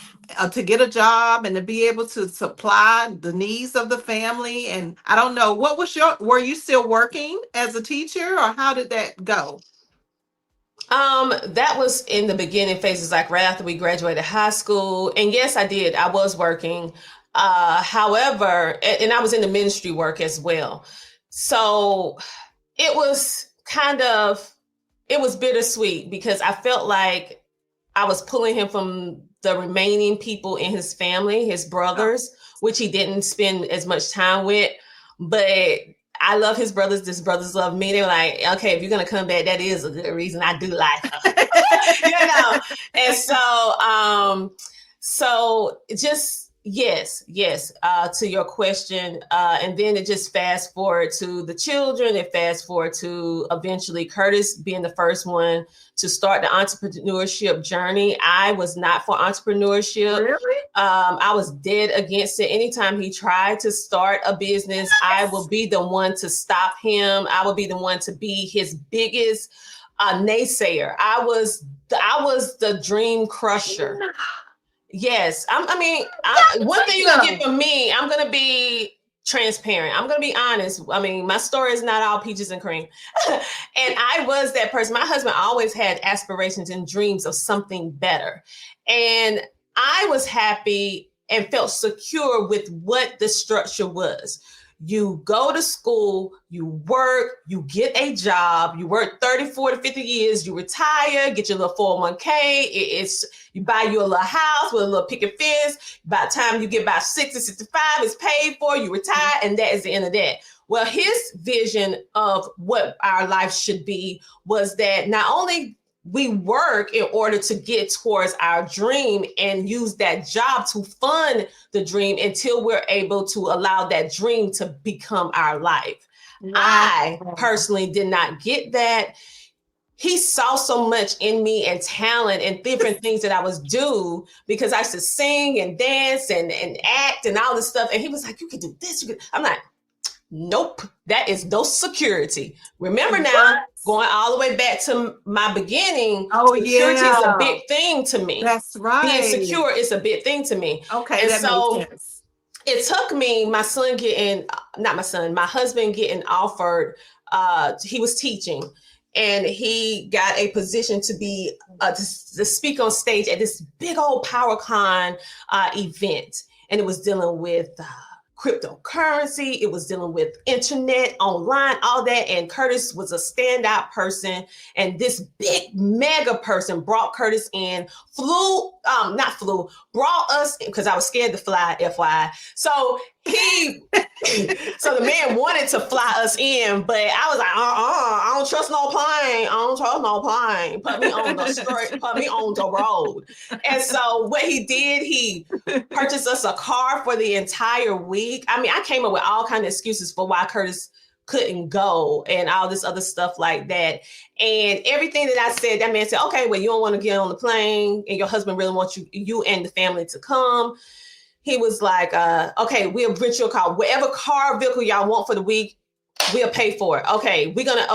to get a job and to be able to supply the needs of the family. And I don't know, were you still working as a teacher or how did that go? That was in the beginning phases, like right after we graduated high school. And yes, I did. I was working. However, and I was in the ministry work as well. So it was kind of, it was bittersweet because I felt like I was pulling him from the remaining people in his family, his Oh. brothers, which he didn't spend as much time with. But I love his brothers. His brothers love me. They were like, okay, if you're gonna come back, that is a good reason. I do like her. you know. And so just yes, to your question, and then it just fast forward to the children. It fast forward to eventually Curtis being the first one to start the entrepreneurship journey. I was not for entrepreneurship. Really? I was dead against it. Anytime he tried to start a business, I will be the one to stop him. I will be the one to be his biggest naysayer. I was the dream crusher. Yes, one thing you're gonna get from me, I'm gonna be transparent. I'm gonna be honest. I mean, my story is not all peaches and cream. And I was that person. My husband always had aspirations and dreams of something better. And I was happy and felt secure with what the structure was. You go to school, you work, you get a job, you work 30, 40, 50 years, you retire, get your little 401k. It's you buy you a little house with a little picket fence. By the time you get about 60, 65, it's paid for, you retire, and that is the end of that. Well, his vision of what our life should be was that not only we work in order to get towards our dream and use that job to fund the dream until we're able to allow that dream to become our life. Wow. I personally did not get that. He saw so much in me and talent and different things that I was due because I used to sing and dance and act and all this stuff. And he was like, you can do this. I'm like, nope, that is no security. Remember now, going all the way back to my beginning, security is a big thing to me. That's right. Being secure is a big thing to me. Okay, and that so makes sense. It took me, my husband getting offered, he was teaching and he got a position to be, to speak on stage at this big old PowerCon event. And it was dealing with cryptocurrency. It was dealing with internet, online, all that. And Curtis was a standout person. And this big mega person brought Curtis in, brought us, because I was scared to fly, FYI. So so the man wanted to fly us in, but I was like, I don't trust no plane. I don't trust no plane. Put me on the street, put me on the road. And so what he did, he purchased us a car for the entire week. I mean, I came up with all kinds of excuses for why Curtis couldn't go and all this other stuff like that. And everything that I said, that man said, okay, well, you don't want to get on the plane and your husband really wants you and the family to come. He was like, okay, we'll rent you a car. Whatever car vehicle y'all want for the week, we'll pay for it. Okay, we're gonna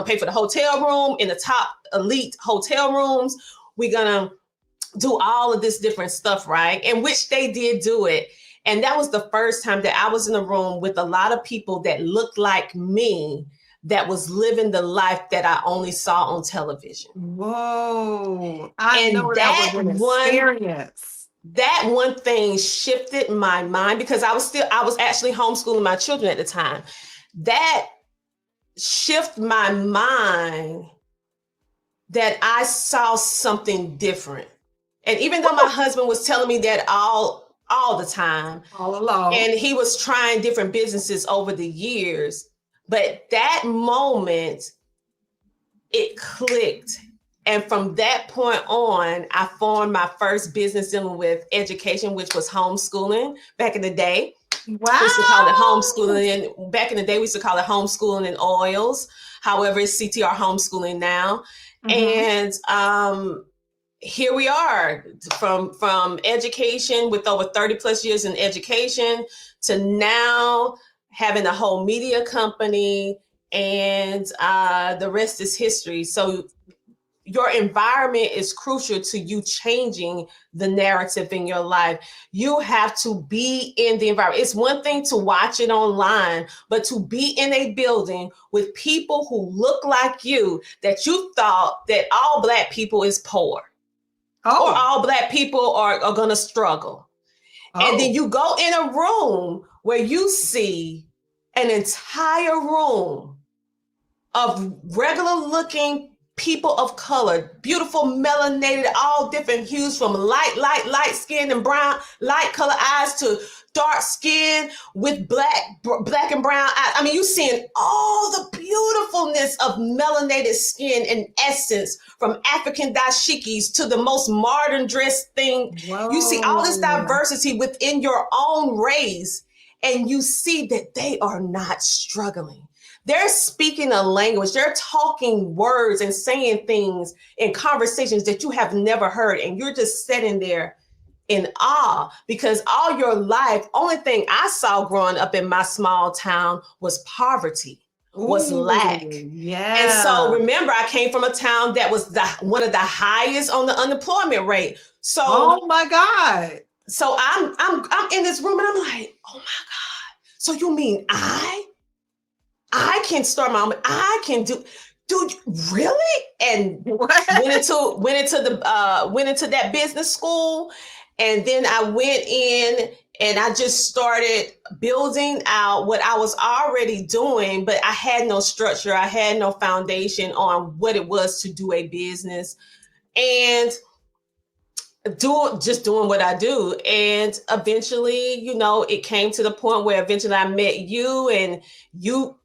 pay for the hotel room in the top elite hotel rooms. We're gonna do all of this different stuff, right? And which they did do it. And that was the first time that I was in a room with a lot of people that looked like me, that was living the life that I only saw on television. Whoa. I know that that was an experience. That one thing shifted my mind because I was actually homeschooling my children at the time. That shifted my mind that I saw something different. And even though my husband was telling me that all the time, all along, and he was trying different businesses over the years, but that moment, it clicked. And from that point on, I formed my first business dealing with education, which was homeschooling back in the day. Wow. We used to call it homeschooling. Back in the day, we used to call it homeschooling in oils. However, it's CTR homeschooling now. Mm-hmm. And here we are from education with over 30 plus years in education to now having a whole media company, and the rest is history. So your environment is crucial to you changing the narrative in your life. You have to be in the environment. It's one thing to watch it online, but to be in a building with people who look like you, that you thought that all Black people is poor. Or all Black people are going to struggle. And then you go in a room where you see an entire room of regular looking people of color, beautiful melanated, all different hues, from light skin and brown, light color eyes, to dark skin with black and brown eyes. I mean, you're seeing all the beautifulness of melanated skin and essence, from African dashikis to the most modern dress thing. You see all this Whoa. diversity within your own race, and you see that they are not struggling. They're speaking a language, they're talking words and saying things in conversations that you have never heard. And you're just sitting there in awe, because all your life, only thing I saw growing up in my small town was poverty, was lack. Ooh, And so yeah. remember, I came from a town that was one of the highest on the unemployment rate. So Oh my God. I'm in this room and I'm like, oh my God. So you mean I can start my own. I can do, dude, really? And What? went into that business school, and then I went in and I just started building out what I was already doing, but I had no structure. I had no foundation on what it was to do a business, and doing what I do. And eventually, it came to the point where eventually I met you, and you,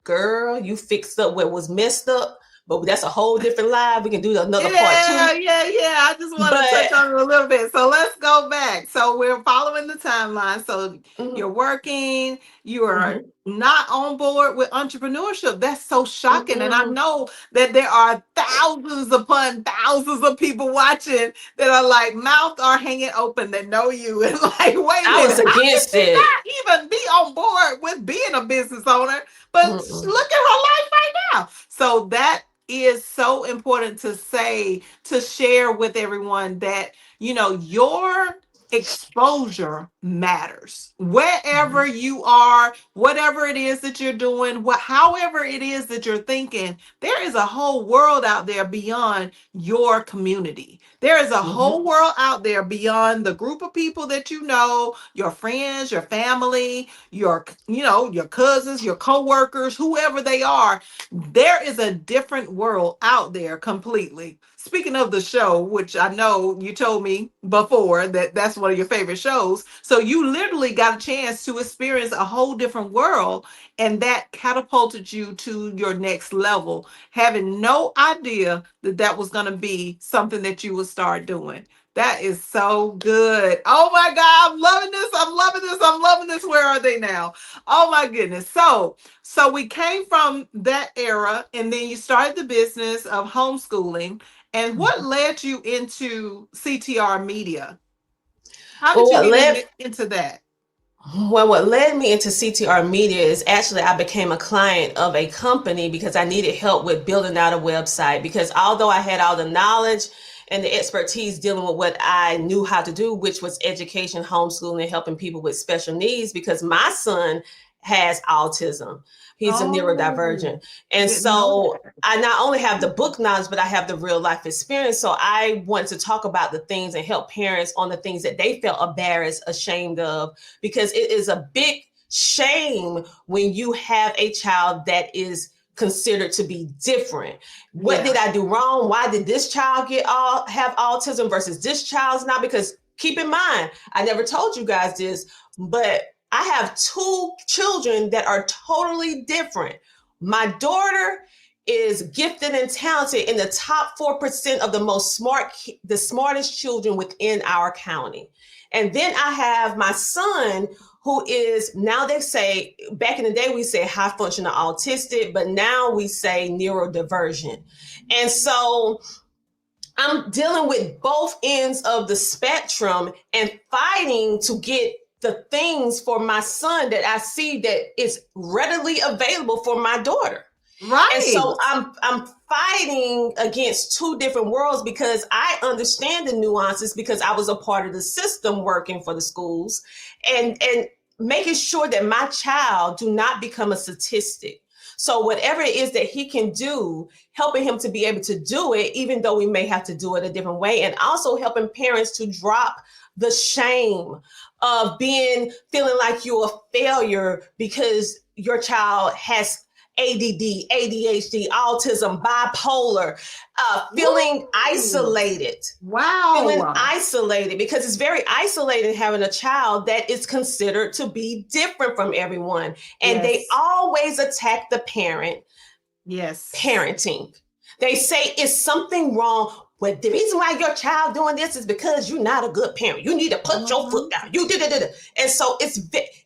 girl, you fixed up what was messed up. But that's a whole different live. We can do another part Yeah, two. yeah. I just want to touch But on it a little bit. So let's go back. So we're following the timeline. So mhm, you're working, you are mhm, not on board with entrepreneurship. That's so shocking. And I mm-mm. know that there are thousands upon thousands of people watching that are like, mouth are hanging open, that know you. And like, wait a I was minute, how did against she it. not even be on board with being a business owner? But Mm-mm, look at her life right now. So that is so important to say, to share with everyone, that your exposure matters wherever mhm, you are, whatever it is that you're doing, however it is that you're thinking. There is a whole world out there beyond your community. There is a whole mhm, world out there beyond the group of people that your friends, your family, your cousins, your coworkers, whoever they are. There is a different world out there completely. Speaking of the show, which I know you told me before that that's one of your favorite shows. So you literally got a chance to experience a whole different world, and that catapulted you to your next level, having no idea that that was going to be something that you would start doing. That is so good. Oh my God, I'm loving this. I'm loving this. I'm loving this. Where are they now? Oh my goodness. So we came from that era, and then you started the business of homeschooling. And what mhm. led you into CTR Media? How did Well, you what even led get into that? what led me into CTR Media is actually I became a client of a company because I needed help with building out a website. Because although I had all the knowledge and the expertise dealing with what I knew how to do, which was education, homeschooling, and helping people with special needs, because my son has autism. He's a Oh, neurodivergent. And didn't know so that. I not only have the book knowledge, but I have the real life experience. So I want to talk about the things and help parents on the things that they felt embarrassed, ashamed of, because it is a big shame when you have a child that is considered to be different. What did Yeah. I do wrong? Why did this child have autism versus this child's not? Because keep in mind, I never told you guys this, but I have two children that are totally different. My daughter is gifted and talented in the top 4% of the smartest children within our county. And then I have my son, who is, now they say, back in the day we say high functional autistic, but now we say neurodivergent. And so I'm dealing with both ends of the spectrum and fighting to get the things for my son that I see that is readily available for my daughter. And Right. so I'm fighting against two different worlds, because I understand the nuances, because I was a part of the system working for the schools, and making sure that my child do not become a statistic. So whatever it is that he can do, helping him to be able to do it, even though we may have to do it a different way, and also helping parents to drop the shame of feeling like you're a failure because your child has ADD, ADHD, autism, bipolar, feeling Woo! isolated. Feeling Wow. isolated because it's very isolating having a child that is considered to be different from everyone. And they Yes. always attack the parent Yes. parenting. They say it's something wrong. But the reason why your child doing this is because you're not a good parent. You need to put your foot Mhm. down. You did it. And so it's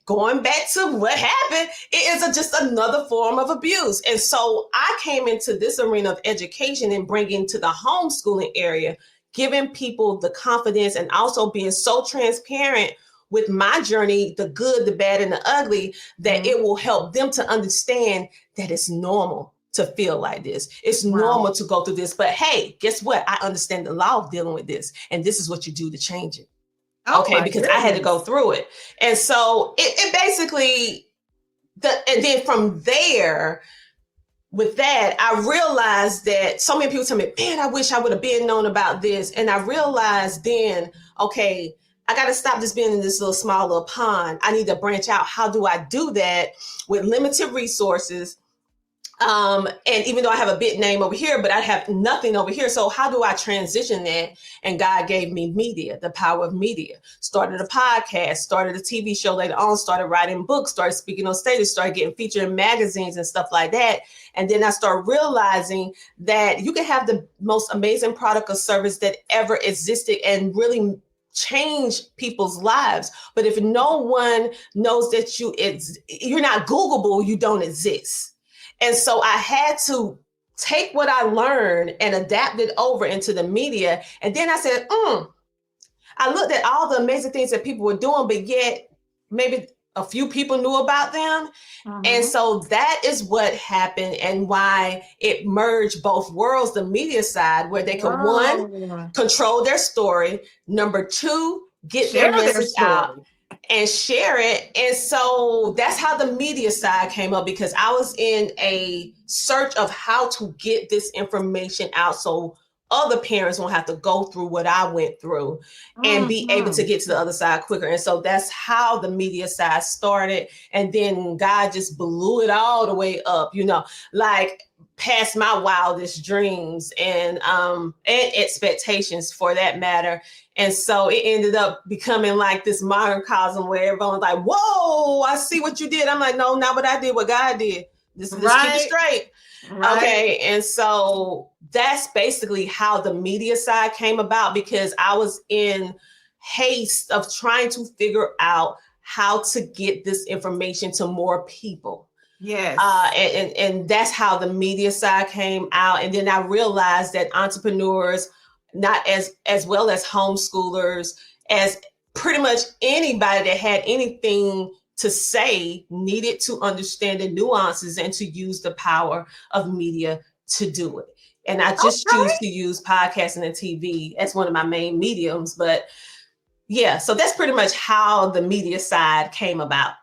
going back to what happened. It is just another form of abuse. And so I came into this arena of education and bringing to the homeschooling area, giving people the confidence and also being so transparent with my journey, the good, the bad, and the ugly, that Mhm. it will help them to understand that it's normal to feel like this. It's Wow. normal to go through this. But hey, guess what? I understand the law of dealing with this. And this is what you do to change it. Oh Okay, my because I had to go goodness. through it. And so it basically and then from there, with that, I realized that so many people tell me, man, I wish I would have been known about this. And I realized then, okay, I got to stop just being in this little small little pond. I need to branch out. How do I do that with limited resources? And even though I have a big name over here, but I have nothing over here. So how do I transition that? And God gave me media, the power of media. Started a podcast, started a TV show later on, started writing books, started speaking on stages, started getting featured in magazines and stuff like that. And then I started realizing that you can have the most amazing product or service that ever existed and really change people's lives. But if no one knows that you're not Googleable, you don't exist. And so I had to take what I learned and adapt it over into the media. And then I said, I looked at all the amazing things that people were doing, but yet maybe a few people knew about them. And Mhm. so that is what happened and why it merged both worlds, the media side, where they could, one, Wow. control their story, number two, get their Share their message out story. and share it. And so that's how the media side came up, because I was in a search of how to get this information out so other parents won't have to go through what I went through and be able to Mhm. get to the other side quicker. And so that's how the media side started. And then God just blew it all the way up, like past my wildest dreams and expectations for that matter. And so it ended up becoming like this microcosm where everyone's like, whoa, I see what you did. I'm like, no, not what I did, what God did. Let's keep it Right. straight. Right. Okay. And so that's basically how the media side came about, because I was in haste of trying to figure out how to get this information to more people. Yes. And that's how the media side came out. And then I realized that entrepreneurs, not as well as homeschoolers, as pretty much anybody that had anything to say, needed to understand the nuances and to use the power of media to do it. And I just choose to Okay. use podcasting and TV as one of my main mediums. But yeah, so that's pretty much how the media side came about.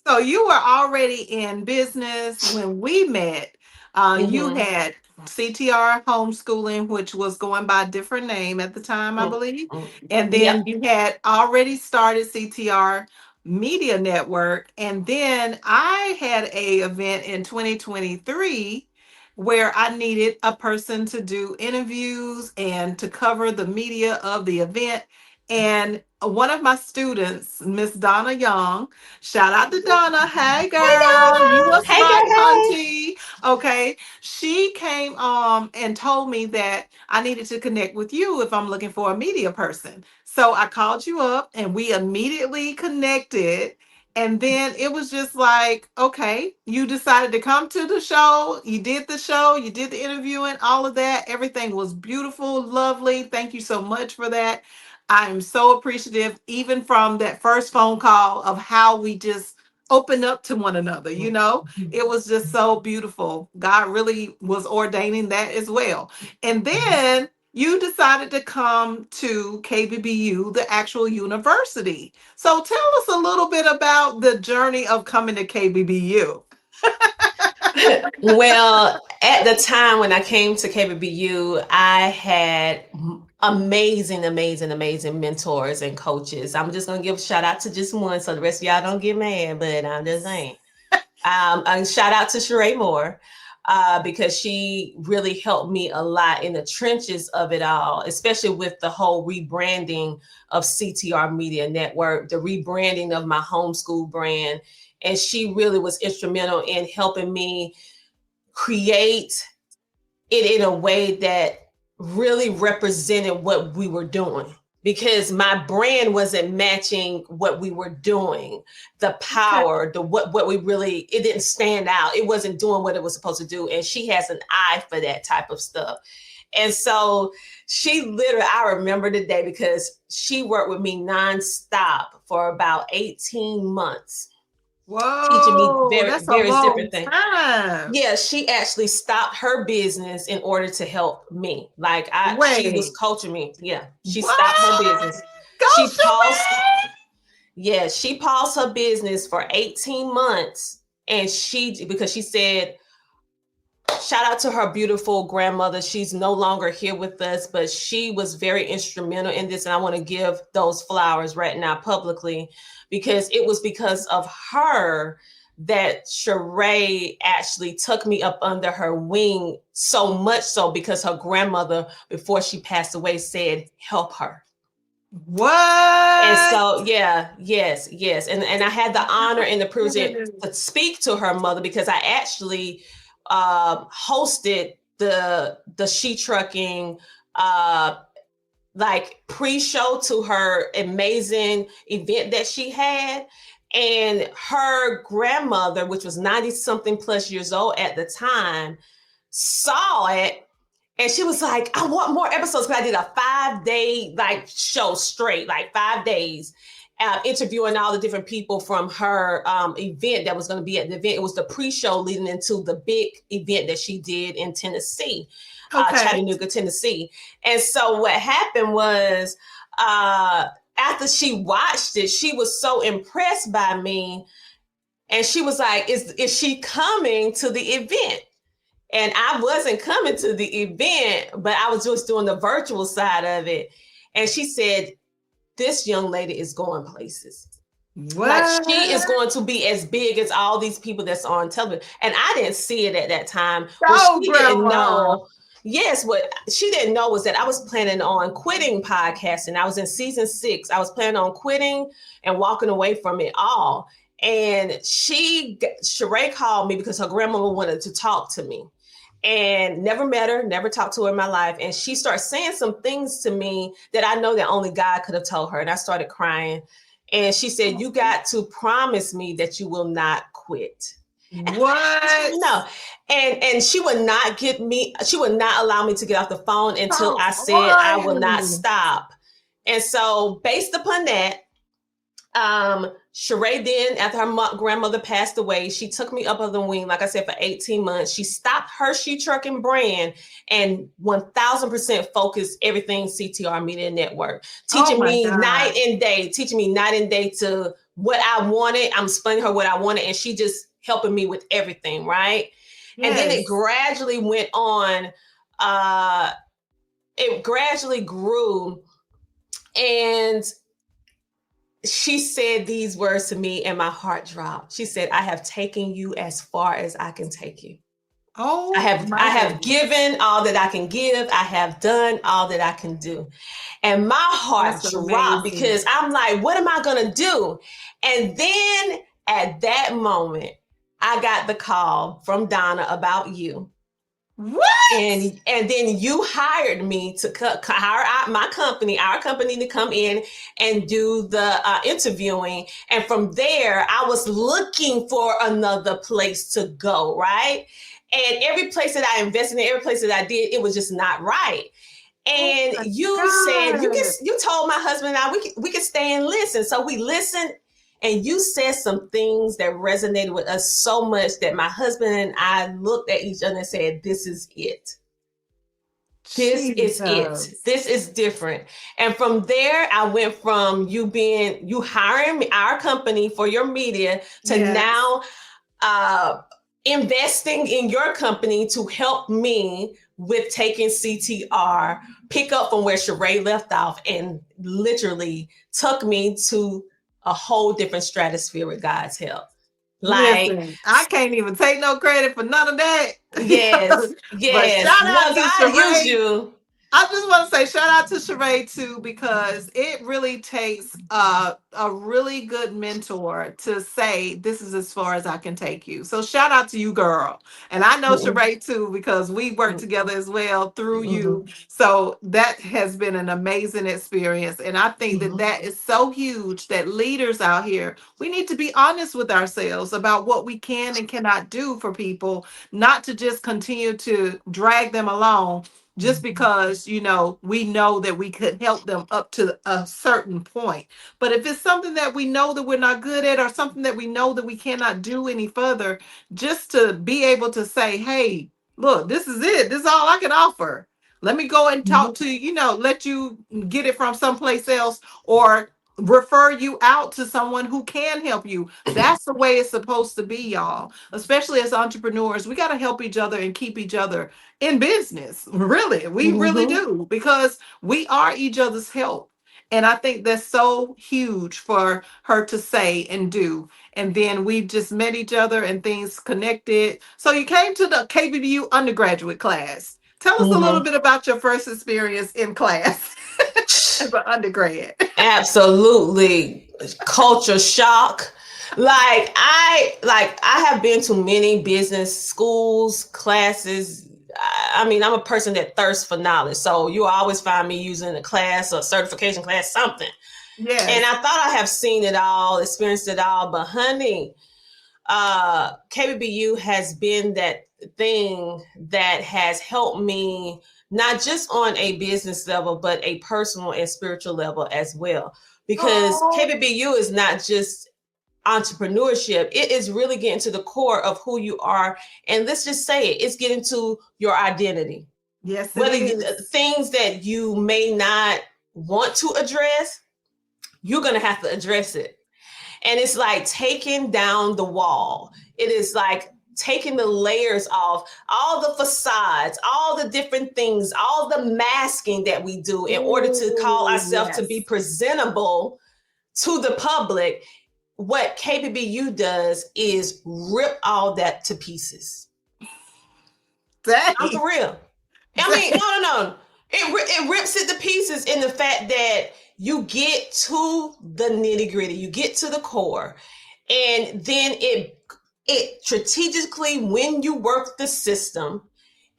So you were already in business when we met. You Mm-hmm. had CTR homeschooling, which was going by a different name at the time, I believe. Mm-hmm. And Yep. then you had already started CTR Media Network. And then I had a event in 2023 where I needed a person to do interviews and to cover the media of the event. And one of my students, Miss Donna Young, shout out to Donna. Hey Hey girl, you Donna. was Hey my girl. Hey. auntie. Okay. She came and told me that I needed to connect with you if I'm looking for a media person. So I called you up and we immediately connected. And then it was just like, okay, you decided to come to the show. You did the interviewing, all of that. Everything was beautiful, lovely. Thank you so much for that. I am so appreciative, even from that first phone call, of how we just opened up to one another. It was just so beautiful. God really was ordaining that as well. And then you decided to come to KBBU, the actual university. So tell us a little bit about the journey of coming to KBBU. Well, at the time when I came to KBBU, I had amazing, amazing, amazing mentors and coaches. I'm just gonna give a shout out to just one, so the rest of y'all don't get mad, but I'm just saying. And shout out to Sheree Moore, because she really helped me a lot in the trenches of it all, especially with the whole rebranding of CTR Media Network, the rebranding of my homeschool brand. And she really was instrumental in helping me create it in a way that really represented what we were doing, because my brand wasn't matching what we were doing. The Okay. power, the what we really, it didn't stand out. It wasn't doing what it was supposed to do. And she has an eye for that type of stuff. And so she literally, I remember the day because she worked with me nonstop for about 18 months, teaching me Whoa, that's a various long different things. time. Yeah, she actually stopped her business in order to help me. She was Wait, coaching me. Yeah, she stopped her what? business. Go She paused. Sheree! Yeah, she paused her business for 18 months, and because she said, shout out to her beautiful grandmother. She's no longer here with us, but she was very instrumental in this, and I want to give those flowers right now publicly, because it was because of her that Sheree actually took me up under her wing, so much so because her grandmother, before she passed away, said, help her. And What? so, yeah, yes. And I had the honor and the privilege to speak to her mother, because I actually hosted the She Trucking like pre-show to her amazing event that she had. And her grandmother, which was 90 something plus years old at the time, saw it, and she was like, I want more episodes, because I did a 5-day like show straight, like 5 days, interviewing all the different people from her event that was going to be at the event. It was the pre-show leading into the big event that she did in Tennessee, Okay. Chattanooga, Tennessee. And so what happened was, after she watched it, she was so impressed by me, and she was like, is she coming to the event? And I wasn't coming to the event, but I was just doing the virtual side of it. And she said, this young lady is going places. Like, she is What? going to be as big as all these people that's on television. And I didn't see it at that time. What Go, she didn't Grandma. know, yes, what she didn't know was that I was planning on quitting podcasting. I was in season 6. I was planning on quitting and walking away from it all. And Sheree called me because her grandmother wanted to talk to me, and never met her, never talked to her in my life. And she started saying some things to me that I know that only God could have told her. And I started crying. And she said, you got to promise me that you will not quit. What? No. And she would not she would not allow me to get off the phone until Come I said I will not on. stop. And so based upon that, Sheree, then after her grandmother passed away, she took me up on the wing, like I said, for 18 months. She stopped her She Trucking brand and 1000% focused everything CTR Media Network, Oh teaching my me God. night and day to what I wanted. I'm explaining her what I wanted, and she just helping me with everything, right? And then it Yes. gradually went on, it gradually grew, and she said these words to me, and my heart dropped. She said, I have taken you as far as I can take you. Oh I my have goodness. given all that I can give. I have done all that I can do. And my heart That's dropped, amazing. because I'm like, what am I going to do? And then at that moment, I got the call from Donna about you. What? And then you hired me to hire our company to come in and do the interviewing. And from there, I was looking for another place to go, right? And every place that I invested in, every place that I did, it was just not right. Oh And my you said, God. you told my husband and I, we could stay and listen. So we listened, and you said some things that resonated with us so much that my husband and I looked at each other and said, this is it. This is it. Jesus. This is different. And from there, I went from you hiring me, our company for your media, to Yes. now investing in your company to help me with taking CTR, pick up from where Sheree left off, and literally took me to a whole different stratosphere with God's help. Like, Listen, I can't even take no credit for none of that. yes, But yes. shout No, out to God used Sheree. you. I just want to say shout out to Sheree too, because it really takes a really good mentor to say this is as far as I can take you. So shout out to you, girl. And I know Mm-mm, Sheree too because we work together as well through mm-hmm, you. So that has been an amazing experience, and I think that mm-hmm, that is so huge that leaders out here, we need to be honest with ourselves about what we can and cannot do for people, not to just continue to drag them along just because we know that we could help them up to a certain point. But if it's something that we know that we're not good at, or something that we know that we cannot do any further, just to be able to say, hey, look, this is it, this is all I can offer, let me go and talk to let you get it from someplace else, or refer you out to someone who can help you. That's the way it's supposed to be, y'all. Especially as entrepreneurs, we got to help each other and keep each other in business. Really, we really mm-hmm. do, because we are each other's help. And I think that's so huge for her to say and do. And then we just met each other and things connected. So you came to the KBBU undergraduate class. Tell us a little Mm-hmm. bit about your first experience in class as an undergrad. Absolutely culture shock. Like I have been to many business schools, classes. I mean, I'm a person that thirsts for knowledge. So you always find me using a class or certification class, something. And Yes. I thought I have seen it all, experienced it all, but honey, KBBU has been that thing that has helped me not just on a business level, but a personal and spiritual level as well. Because Oh, KBBU is not just entrepreneurship, it is really getting to the core of who you are. And let's just say it's getting to your identity. yes, it Whether is. things that you may not want to address, you're going to have to address it. And it's like taking down the wall. It is like taking the layers off, all the facades, all the different things, all the masking that we do in order to call Oh, ourselves to be yes. presentable to the public. What KBBU does is rip all that to pieces. I'm Dang. for real. I mean, Dang. no. It rips it to pieces in the fact that you get to the nitty gritty, you get to the core, and then it strategically, when you work the system,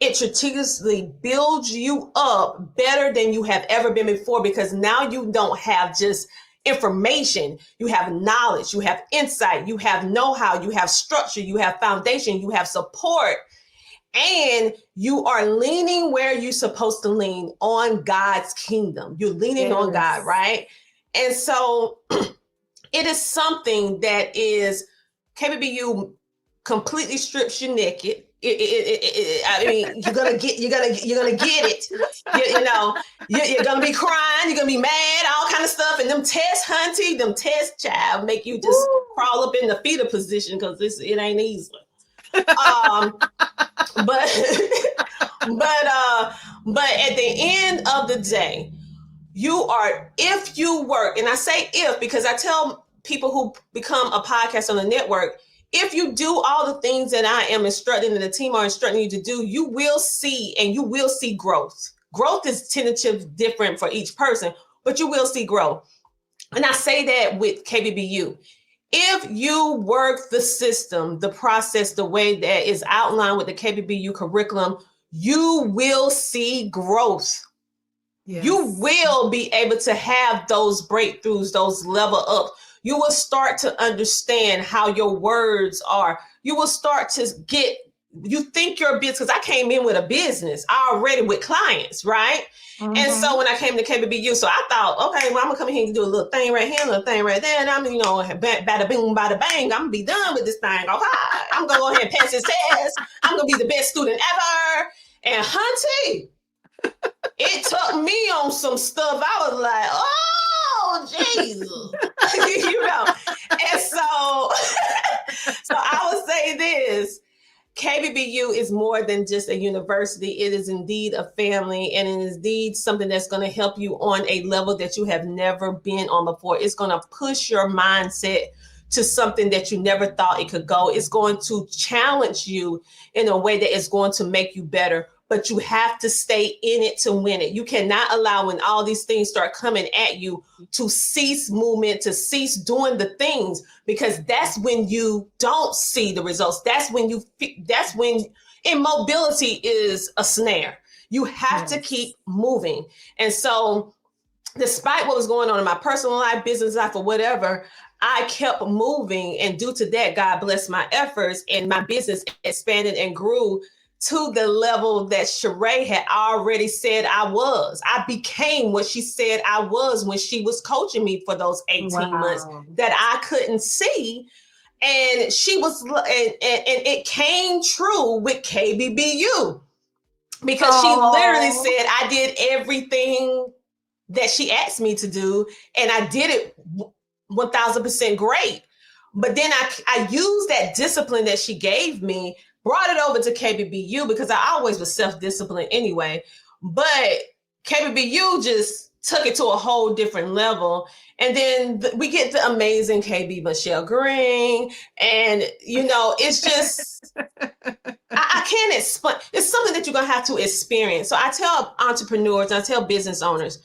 it strategically builds you up better than you have ever been before, because now you don't have just information, you have knowledge, you have insight, you have know-how, you have structure, you have foundation, you have support, and you are leaning where you're supposed to lean, on God's kingdom. You're leaning on God, Yes. right? And so it is something that is KBBU completely strips you naked. I mean, you're gonna get it. You know, you're gonna be crying, you're gonna be mad, all kind of stuff. And them tests, hunty, them tests, child, make you just Woo. crawl up in the fetal position, because it ain't easy. Um, but but but at the end of the day, you are, if you work, and I say if because I tell people who become a podcast on the network, if you do all the things that I am instructing and the team are instructing you to do, you will see, and you will see growth. Growth is tentative, different for each person, but you will see growth. And I say that with KBBU. If you work the system, the process, the way that is outlined with the KBBU curriculum, you will see growth. You Yes. will be able to have those breakthroughs, those level up. You will start to understand how your words are. You will start to get, you think your business, because I came in with a business already with clients, right? And so Mm-hmm. when I came to KBBU, so I thought, okay, well, I'm gonna come in here and do a little thing right here, a little thing right there, and I'm, bada boom, bada bang, I'm gonna be done with this thing. Okay, I'm gonna go ahead and pass this test. I'm gonna be the best student ever. And hunty, it took me on some stuff. I was like, oh, Jesus. And so I would say this. KBBU is more than just a university. It is indeed a family, and it is indeed something that's going to help you on a level that you have never been on before. It's going to push your mindset to something that you never thought it could go. It's going to challenge you in a way that is going to make you better, but you have to stay in it to win it. You cannot allow, when all these things start coming at you, to cease movement, to cease doing the things, because that's when you don't see the results. That's when immobility is a snare. You have to keep moving. And so, despite what was going on in my personal life, business life, or whatever, I kept moving. And due to that, God blessed my efforts, and my business expanded and grew to the level that Sheree had already said I was. I became what she said I was when she was coaching me for those 18 months that I couldn't see. And she was, and it came true with KBBU, because she literally said I did everything that she asked me to do, and I did it 1000% great. But then I used that discipline that she gave me, brought it over to KBBU, because I always was self-disciplined anyway. But KBBU just took it to a whole different level. And then we get the amazing KB Michelle Green. And, it's just, I can't explain. It's something that you're going to have to experience. So I tell entrepreneurs, I tell business owners,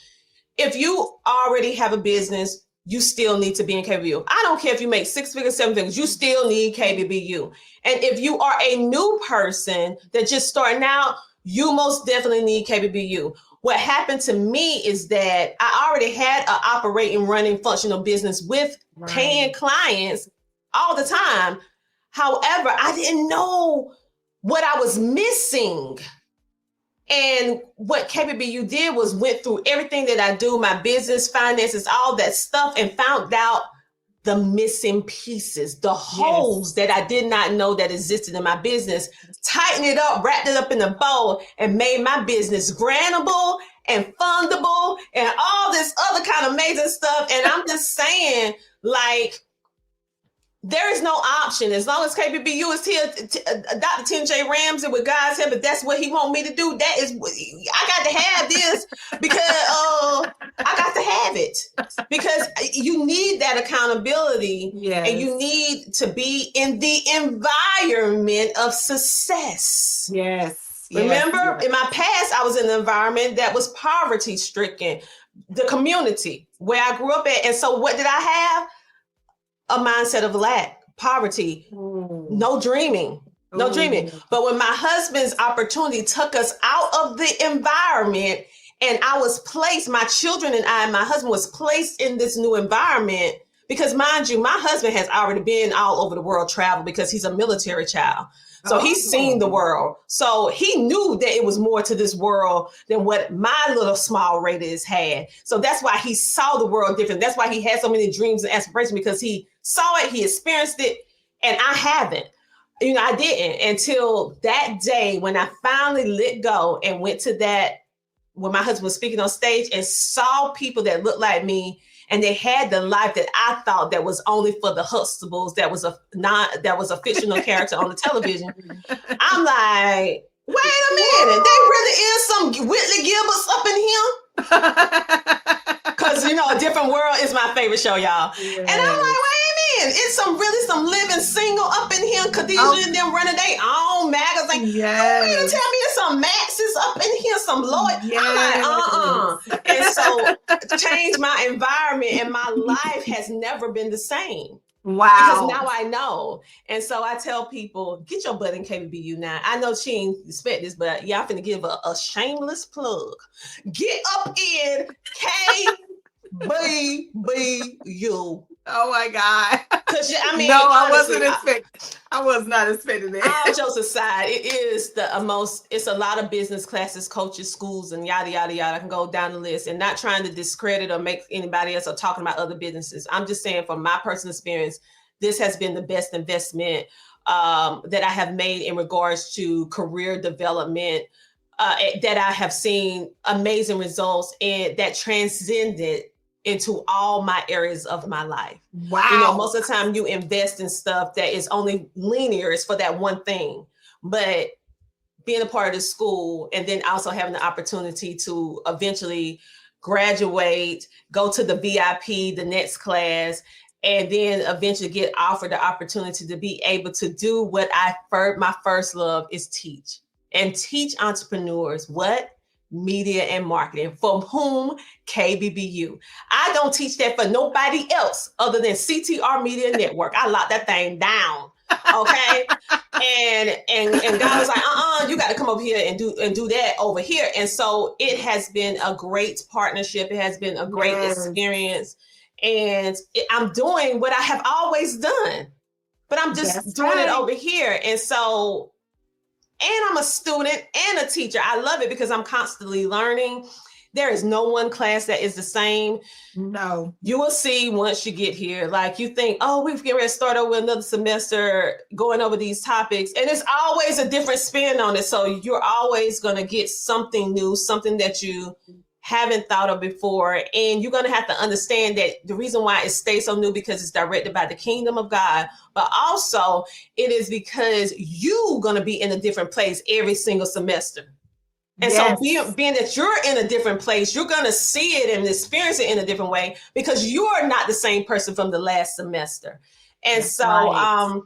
if you already have a business, you still need to be in KBBU. I don't care if you make 6 figures, 7 figures, you still need KBBU. And if you are a new person that just starting out, you most definitely need KBBU. What happened to me is that I already had an operating, running, functional business with paying clients all the time. However, I didn't know what I was missing. And what KBBU did was went through everything that I do, my business, finances, all that stuff, and found out the missing pieces, the holes that I did not know that existed in my business, tightened it up, wrapped it up in a bow, and made my business grantable and fundable and all this other kind of amazing stuff. And I'm just saying, like, there is no option. As long as KBBU is here, Dr. Tim J. Ramsay, with God's help, if that's what he want me to do, that is, I got to have this, because I got to have it, because you need that accountability, and you need to be in the environment of success. Remember, in my past, I was in an environment that was poverty stricken, the community where I grew up at. And so what did I have? A mindset of lack, poverty, no dreaming. But when my husband's opportunity took us out of the environment, and I was placed, my children and my husband was placed in this new environment, because mind you, my husband has already been all over the world, travel, because he's a military child. So he's seen the world. So he knew that it was more to this world than what my little small radius had. So that's why he saw the world different. That's why he had so many dreams and aspirations, because he saw it, he experienced it, and I haven't. I didn't, until that day when I finally let go and went to that, when my husband was speaking on stage, and saw people that looked like me, and they had the life that I thought that was only for the Huxtables, that was a fictional character on the television. I'm like, wait a minute, there really is some Whitley Gilberts up in here? Because, A Different World is my favorite show, y'all. And I'm like, wait a minute, it's some living single up in here. Khadijah and them running their own magazine. You mean to tell me there's some Maxes up in here, some Lloyd? I'm like, And so, change my environment, and my life has never been the same. Because now I know. And so I tell people, get your butt in KBBU now. I know she ain't expect this, but y'all finna give a shameless plug. Get up in KBBU. Oh my God. Because no, honestly, I was not expecting that. All jokes aside, it is it's a lot of business classes, coaches, schools, and yada, yada, yada. I can go down the list, and not trying to discredit or make anybody else or talking about other businesses. I'm just saying, from my personal experience, this has been the best investment that I have made in regards to career development, that I have seen amazing results, and that transcended into all my areas of my life. Most of the time you invest in stuff that is only linear, it's for that one thing. But being a part of the school, and then also having the opportunity to eventually graduate, go to the VIP, the next class, and then eventually get offered the opportunity to be able to do what my first love is teach and teach entrepreneurs what media and marketing, from whom KBBU. I don't teach that for nobody else other than CTR Media Network. I locked that thing down. Okay. And God was like, you got to come over here and do that over here. And so it has been a great partnership. It has been a great Yes, experience. And I'm doing what I have always done, but I'm just that's doing it right. over here. And so, and I'm a student and a teacher. I love it because I'm constantly learning. There is no one class that is the same. No. You will see once you get here. Like, you think, oh, we're getting ready to start over another semester going over these topics. And it's always a different spin on it. So you're always going to get something new, something that you haven't thought of before. And you're going to have to understand that the reason why it stays so new, because it's directed by the kingdom of God, but also it is because you're going to be in a different place every single semester. And so Yes, being that you're in a different place, you're going to see it and experience it in a different way, because you're not the same person from the last semester. And that's so, right.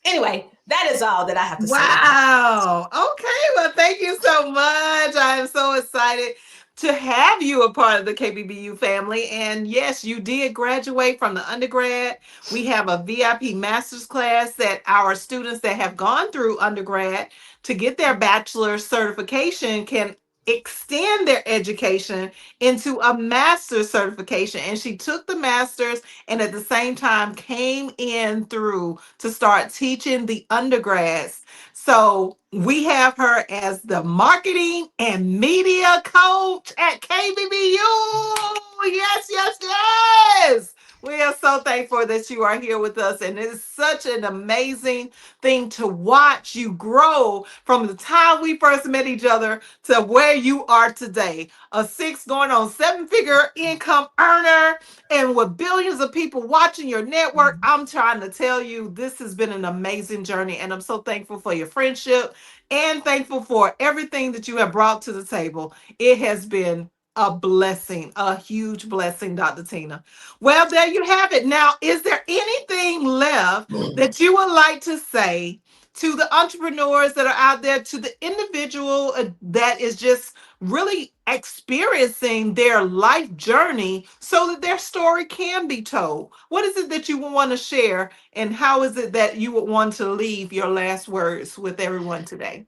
anyway, that is all that I have to say about it. Wow. Okay. Well, thank you so much. I am so excited to have you a part of the KBBU family. And yes, you did graduate from the undergrad. We have a VIP master's class that our students that have gone through undergrad to get their bachelor's certification can extend their education into a master's certification. And she took the master's and at the same time came in through to start teaching the undergrads. So we have her as the marketing and media coach at KBBU. Yes, yes, yes. We are so thankful that you are here with us. And it is such an amazing thing to watch you grow from the time we first met each other to where you are today. A six going on seven-figure income earner, and with billions of people watching your network, I'm trying to tell you, this has been an amazing journey. And I'm so thankful for your friendship and thankful for everything that you have brought to the table. It has been a blessing, a huge blessing, Dr. Tina. Well, there you have it. Now, is there anything left that you would like to say to the entrepreneurs that are out there, to the individual that is just really experiencing their life journey so that their story can be told? What is it that you would want to share, and how is it that you would want to leave your last words with everyone today?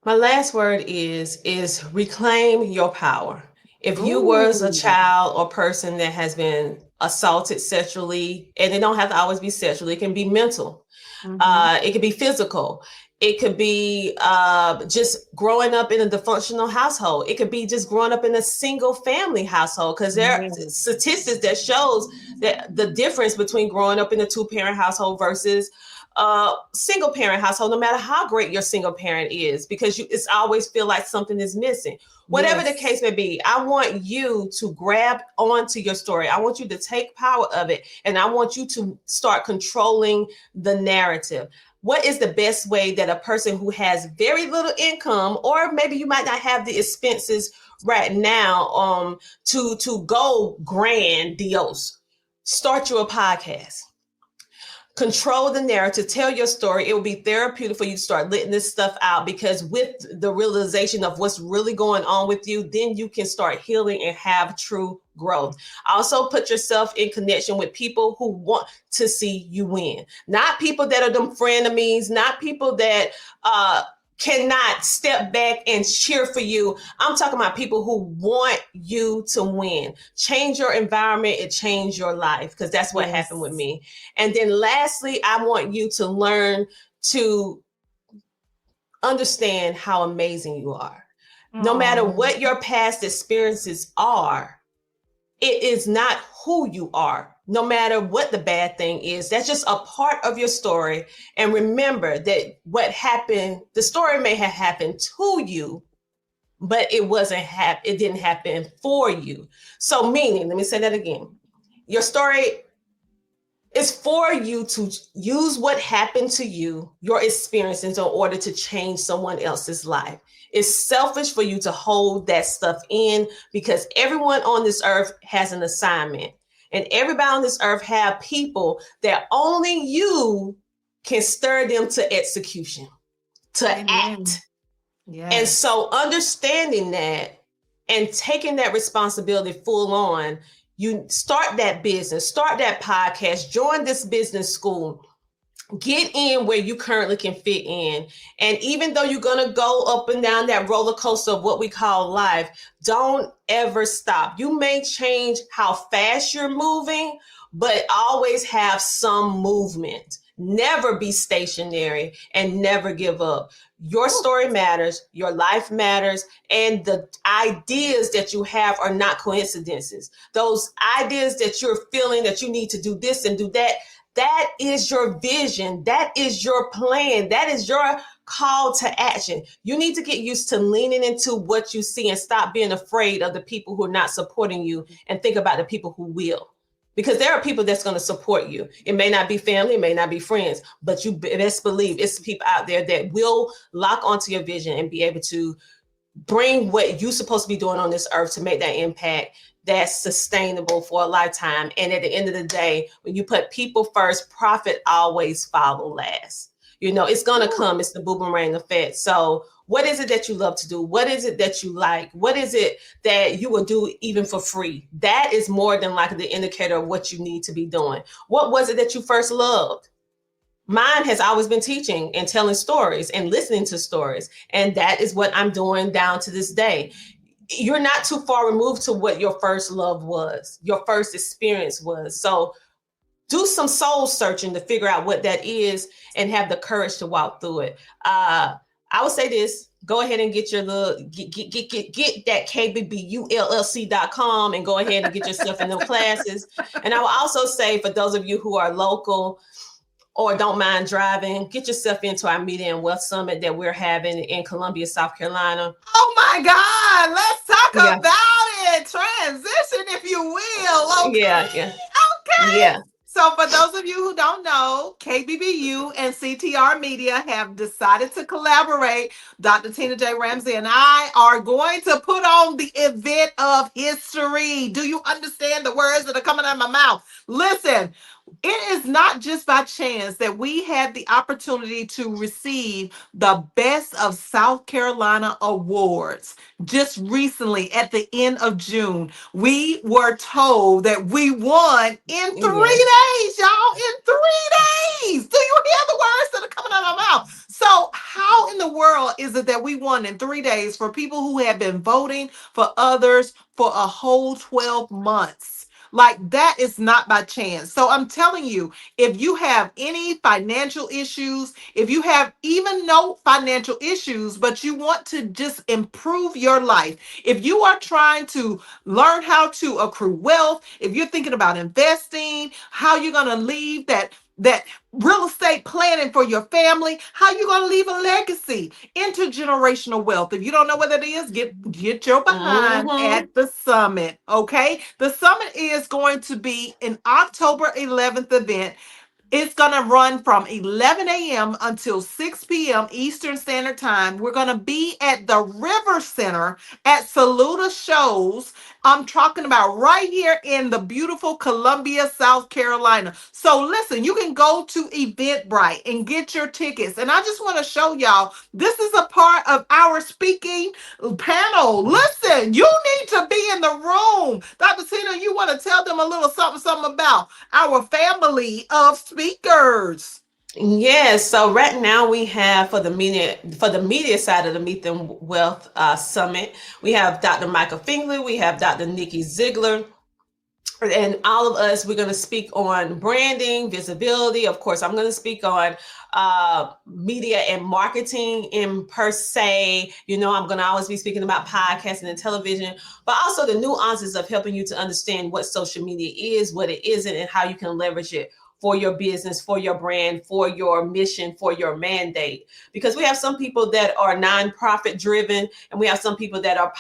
My last word is reclaim your power. If you was a Ooh. child or person that has been assaulted sexually, and it don't have to always be sexual, it can be mental, Mhm. it could be physical, it could be just growing up in a dysfunctional household, it could be just growing up in a single family household, because there are Yes. statistics that shows that the difference between growing up in a two-parent household versus single parent household, no matter how great your single parent is, because it's always feel like something is missing. Whatever the Yes. case may be, I want you to grab onto your story. I want you to take power of it, and I want you to start controlling the narrative. What is the best way that a person who has very little income, or maybe you might not have the expenses right now, to go grandiose? Start you a podcast. Control the narrative, tell your story. It will be therapeutic for you to start letting this stuff out, because with the realization of what's really going on with you, then you can start healing and have true growth. Also, put yourself in connection with people who want to see you win, not people that are them frenemies, not people that cannot step back and cheer for you. I'm talking about people who want you to win. Change your environment and change your life, because that's what happened with Yes. me. And then lastly, I want you to learn to understand how amazing you are. No matter Oh. what your past experiences are, it is not who you are. No matter what the bad thing is, that's just a part of your story. And remember that what happened, the story may have happened to you, but it didn't happen for you. So meaning, let me say that again. Your story is for you to use what happened to you, your experiences, in order to change someone else's life. It's selfish for you to hold that stuff in, because everyone on this earth has an assignment. And everybody on this earth have people that only you can stir them to execution, to Amen. act. And Yes. so understanding that and taking that responsibility full on, you start that business, start that podcast, join this business school, get in where you currently can fit in. And even though you're going to go up and down that roller coaster of what we call life, don't ever stop. You may change how fast you're moving, but always have some movement. Never be stationary and never give up. Your story matters, your life matters, and the ideas that you have are not coincidences. Those ideas that you're feeling that you need to do this and do that, that is your vision. That is your plan. That is your call to action. You need to get used to leaning into what you see and stop being afraid of the people who are not supporting you and think about the people who will. Because there are people that's going to support you. It may not be family, it may not be friends, but you best believe it's people out there that will lock onto your vision and be able to bring what you're supposed to be doing on this earth to make that impact that's sustainable for a lifetime. And at the end of the day, when you put people first, profit always follow last. You know, it's going to come. It's the boomerang effect. So what is it that you love to do? What is it that you like? What is it that you will do even for free? That is more than like the indicator of what you need to be doing. What was it that you first loved? Mine has always been teaching and telling stories and listening to stories. And that is what I'm doing down to this day. You're not too far removed to what your first love was, your first experience was. So do some soul searching to figure out what that is and have the courage to walk through it. I would say this: go ahead and get your little get that KBBULLC.com and go ahead and get yourself in them classes. And I will also say, for those of you who are local or don't mind driving, get yourself into our Media and Wealth Summit that we're having in Columbia, South Carolina. Oh my God. Let's talk Yeah, about it. Transition, if you will. yeah, yeah, Okay. Okay. yeah. So, for those of you who don't know, KBBU and CTR Media have decided to collaborate. Dr. Tina J. Ramsay and I are going to put on the event of history. Do you understand the words that are coming out of my mouth? Listen, it is not just by chance that we had the opportunity to receive the Best of South Carolina Awards just recently at the end of June. We were told that we won in Yes. 3 days, y'all. In 3 days. Do you hear the words that are coming out of my mouth? So, how in the world is it that we won in 3 days for people who have been voting for others for a whole 12 months? Like, that is not by chance. So I'm telling you, if you have any financial issues, if you have even no financial issues, but you want to just improve your life, if you are trying to learn how to accrue wealth, if you're thinking about investing, how you're going to leave that real estate planning for your family, how you going to leave a legacy, intergenerational wealth. If you don't know what that is, get your behind Mm-hmm. at the summit, okay? The summit is going to be an October 11th event. It's going to run from 11 a.m. until 6 p.m. Eastern Standard Time. We're going to be at the River Center at Saluda Shows. I'm talking about right here in the beautiful Columbia, South Carolina. So listen, you can go to Eventbrite and get your tickets. And I just want to show y'all, this is a part of our speaking panel. Listen, you need to be in the room. Dr. Tina, you want to tell them a little something about our family of speakers. Yes. So right now we have for the media side of the Meet and Wealth Summit, we have Dr. Michael Fingley, we have Dr. Nikki Ziegler, and all of us, we're going to speak on branding, visibility. Of course, I'm going to speak on media and marketing in per se. You know, I'm going to always be speaking about podcasting and television, but also the nuances of helping you to understand what social media is, what it isn't, and how you can leverage it for your business, for your brand, for your mission, for your mandate. Because we have some people that are nonprofit driven, and we have some people that are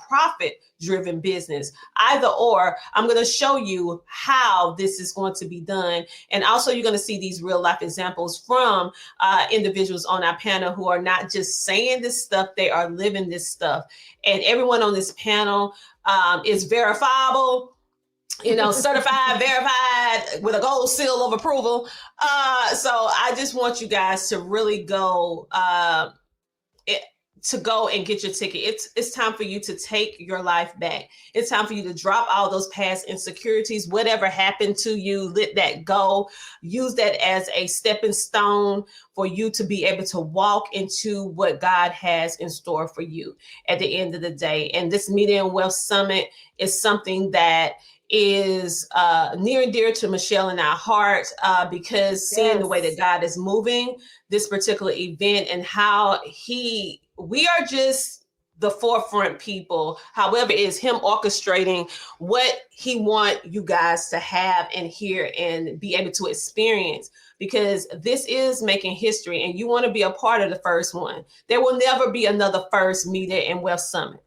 profit driven business. Either or, I'm going to show you how this is going to be done. And also, you're going to see these real life examples from individuals on our panel who are not just saying this stuff, they are living this stuff. And everyone on this panel is verifiable. certified, verified with a gold seal of approval. So I just want you guys to really go it, to go and get your ticket. It's time for you to take your life back. It's time for you to drop all those past insecurities. Whatever happened to you, let that go. Use that as a stepping stone for you to be able to walk into what God has in store for you at the end of the day. And this Media and Wealth Summit is something that is near and dear to Michelle and our heart, because seeing the way that Yes. God is moving this particular event and how we are just the forefront people. However, it is him orchestrating what he want you guys to have and hear and be able to experience, because this is making history and you want to be a part of the first one. There will never be another first Media and Wealth Summit.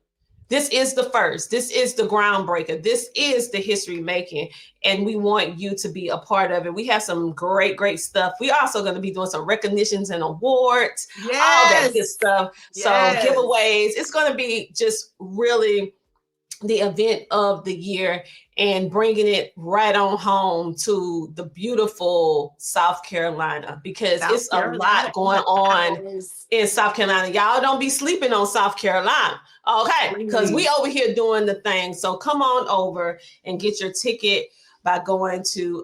This is the first. This is the groundbreaker. This is the history making, and we want you to be a part of it. We have some great, great stuff. We're also going to be doing some recognitions and awards, all that good Yes. stuff. So Yes. giveaways. It's going to be just really the event of the year, and bringing it right on home to the beautiful South Carolina, because South it's a Carolina lot in going the on house. in South Carolina. Y'all don't be sleeping on South Carolina. Okay, because we Please. over here doing the thing. So come on over and get your ticket by going to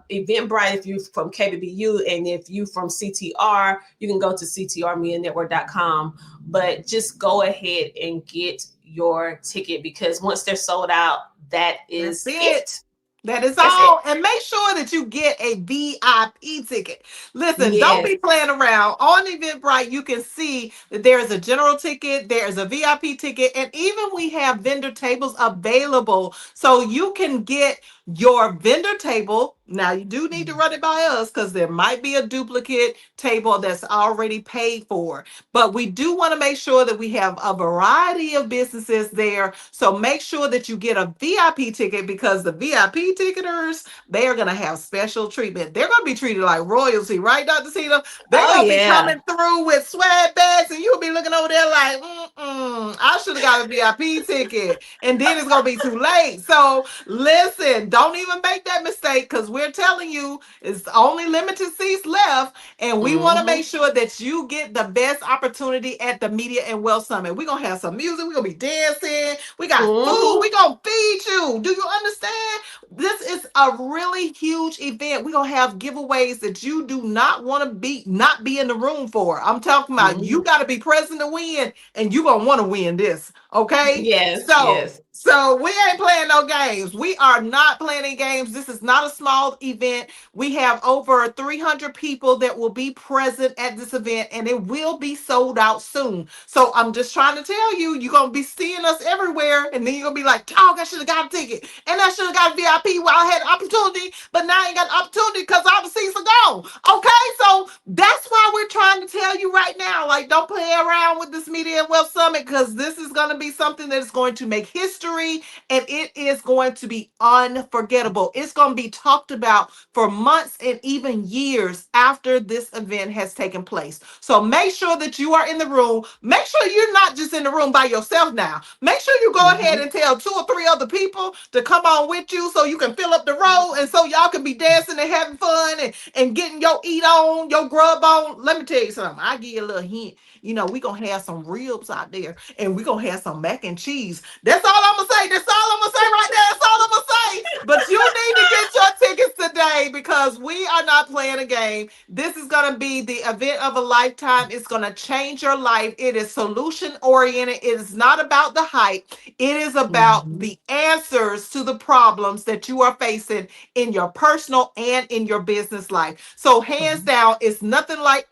Eventbrite if you're from KBBU, and if you from CTR, you can go to ctrmedianetwork.com. But just go ahead and get your ticket, because once they're sold out, that That's is it. it. That is That's it. all. And make sure that you get a VIP ticket. Listen, don't Yes. be playing around. On Eventbrite, you can see that there is a general ticket, there is a VIP ticket, and even we have vendor tables available. So you can get your vendor table. Now, you do need to run it by us because there might be a duplicate table that's already paid for. But we do want to make sure that we have a variety of businesses there. So make sure that you get a VIP ticket, because the VIP ticketers, they are going to have special treatment. They're going to be treated like royalty, right, Dr. Tina? They're Oh going to be yeah. coming through with swag bags, and you'll be looking over there like, I should have got a VIP ticket. And then it's going to be too late. So listen, don't even make that mistake, because we're telling you it's only limited seats left. And we want to make Mm-hmm. sure that you get the best opportunity at the Media and Wealth Summit. We're going to have some music. We're going to be dancing. We got food. Mm-hmm. We're going to feed you. Do you understand? This is a really huge event. We're going to have giveaways that you do not want to not be in the room for. I'm talking about Mm-hmm. you got to be present to win, and you're going to want to win this. Okay? Yes, So, yes. so we ain't playing no games. We are not playing any games. This is not a small event. We have over 300 people that will be present at this event, and it will be sold out soon. So I'm just trying to tell you, you're going to be seeing us everywhere, and then you're going to be like, dog, I should have got a ticket, and I should have got a VIP while I had an opportunity, but now I ain't got an opportunity because all the seats are gone. Okay, so that's why we're trying to tell you right now, like, don't play around with this Media and Wealth Summit, because this is going to be something that is going to make history, and it is going to be unforgettable. It's going to be talked about for months and even years after this event has taken place. So make sure that you are in the room. Make sure you're not just in the room by yourself now. Make sure you go ahead Mm-hmm. and tell 2 or 3 other people to come on with you, so you can fill up the row, and so y'all can be dancing and having fun, and getting your eat on, your grub on. Let me tell you something. I give you a little hint. We gonna have some ribs out there, and we gonna have some mac and cheese. That's all I'm gonna say. That's all I'm gonna say right there. That's all I'm gonna say. But you need to get your tickets today, because we are not playing a game. This is gonna be the event of a lifetime. It's gonna change your life. It is solution oriented. It is not about the hype. It is about Mm-hmm. the answers to the problems that you are facing in your personal and in your business life. So hands down, it's nothing like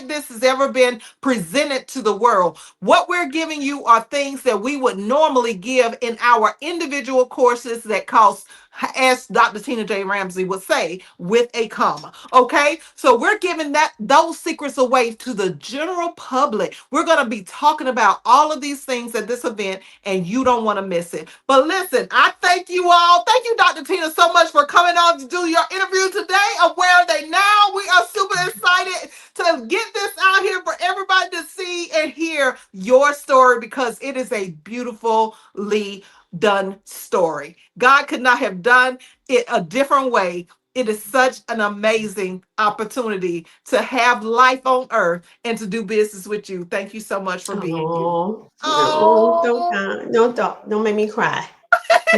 this has ever been presented to the world. What we're giving you are things that we would normally give in our individual courses that cost, as Dr. Tina J. Ramsay would say, with a comma. Okay? So we're giving those secrets away to the general public. We're going to be talking about all of these things at this event, and you don't want to miss it. But listen, I thank you all. Thank you, Dr. Tina, so much for coming on to do your interview today of Where Are They Now? We are super excited to get this out here for everybody to see and hear your story, because it is a beautifully done story. God could not have done it a different way. It is such an amazing opportunity to have life on earth and to do business with you. Thank you so much for being you. Oh, no, Oh, don't make me cry.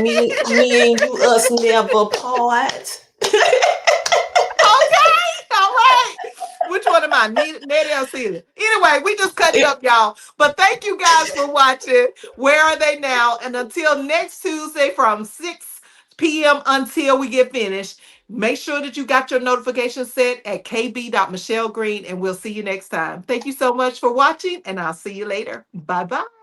Me and you, us never part. okay. All right. Which one am I? Nettie or Celia? Anyway, we just cutting up, y'all. But thank you guys for watching. Where are they now? And until next Tuesday from 6 p.m. until we get finished, make sure that you got your notification set at kb.michellegreen, and we'll see you next time. Thank you so much for watching, and I'll see you later. Bye bye.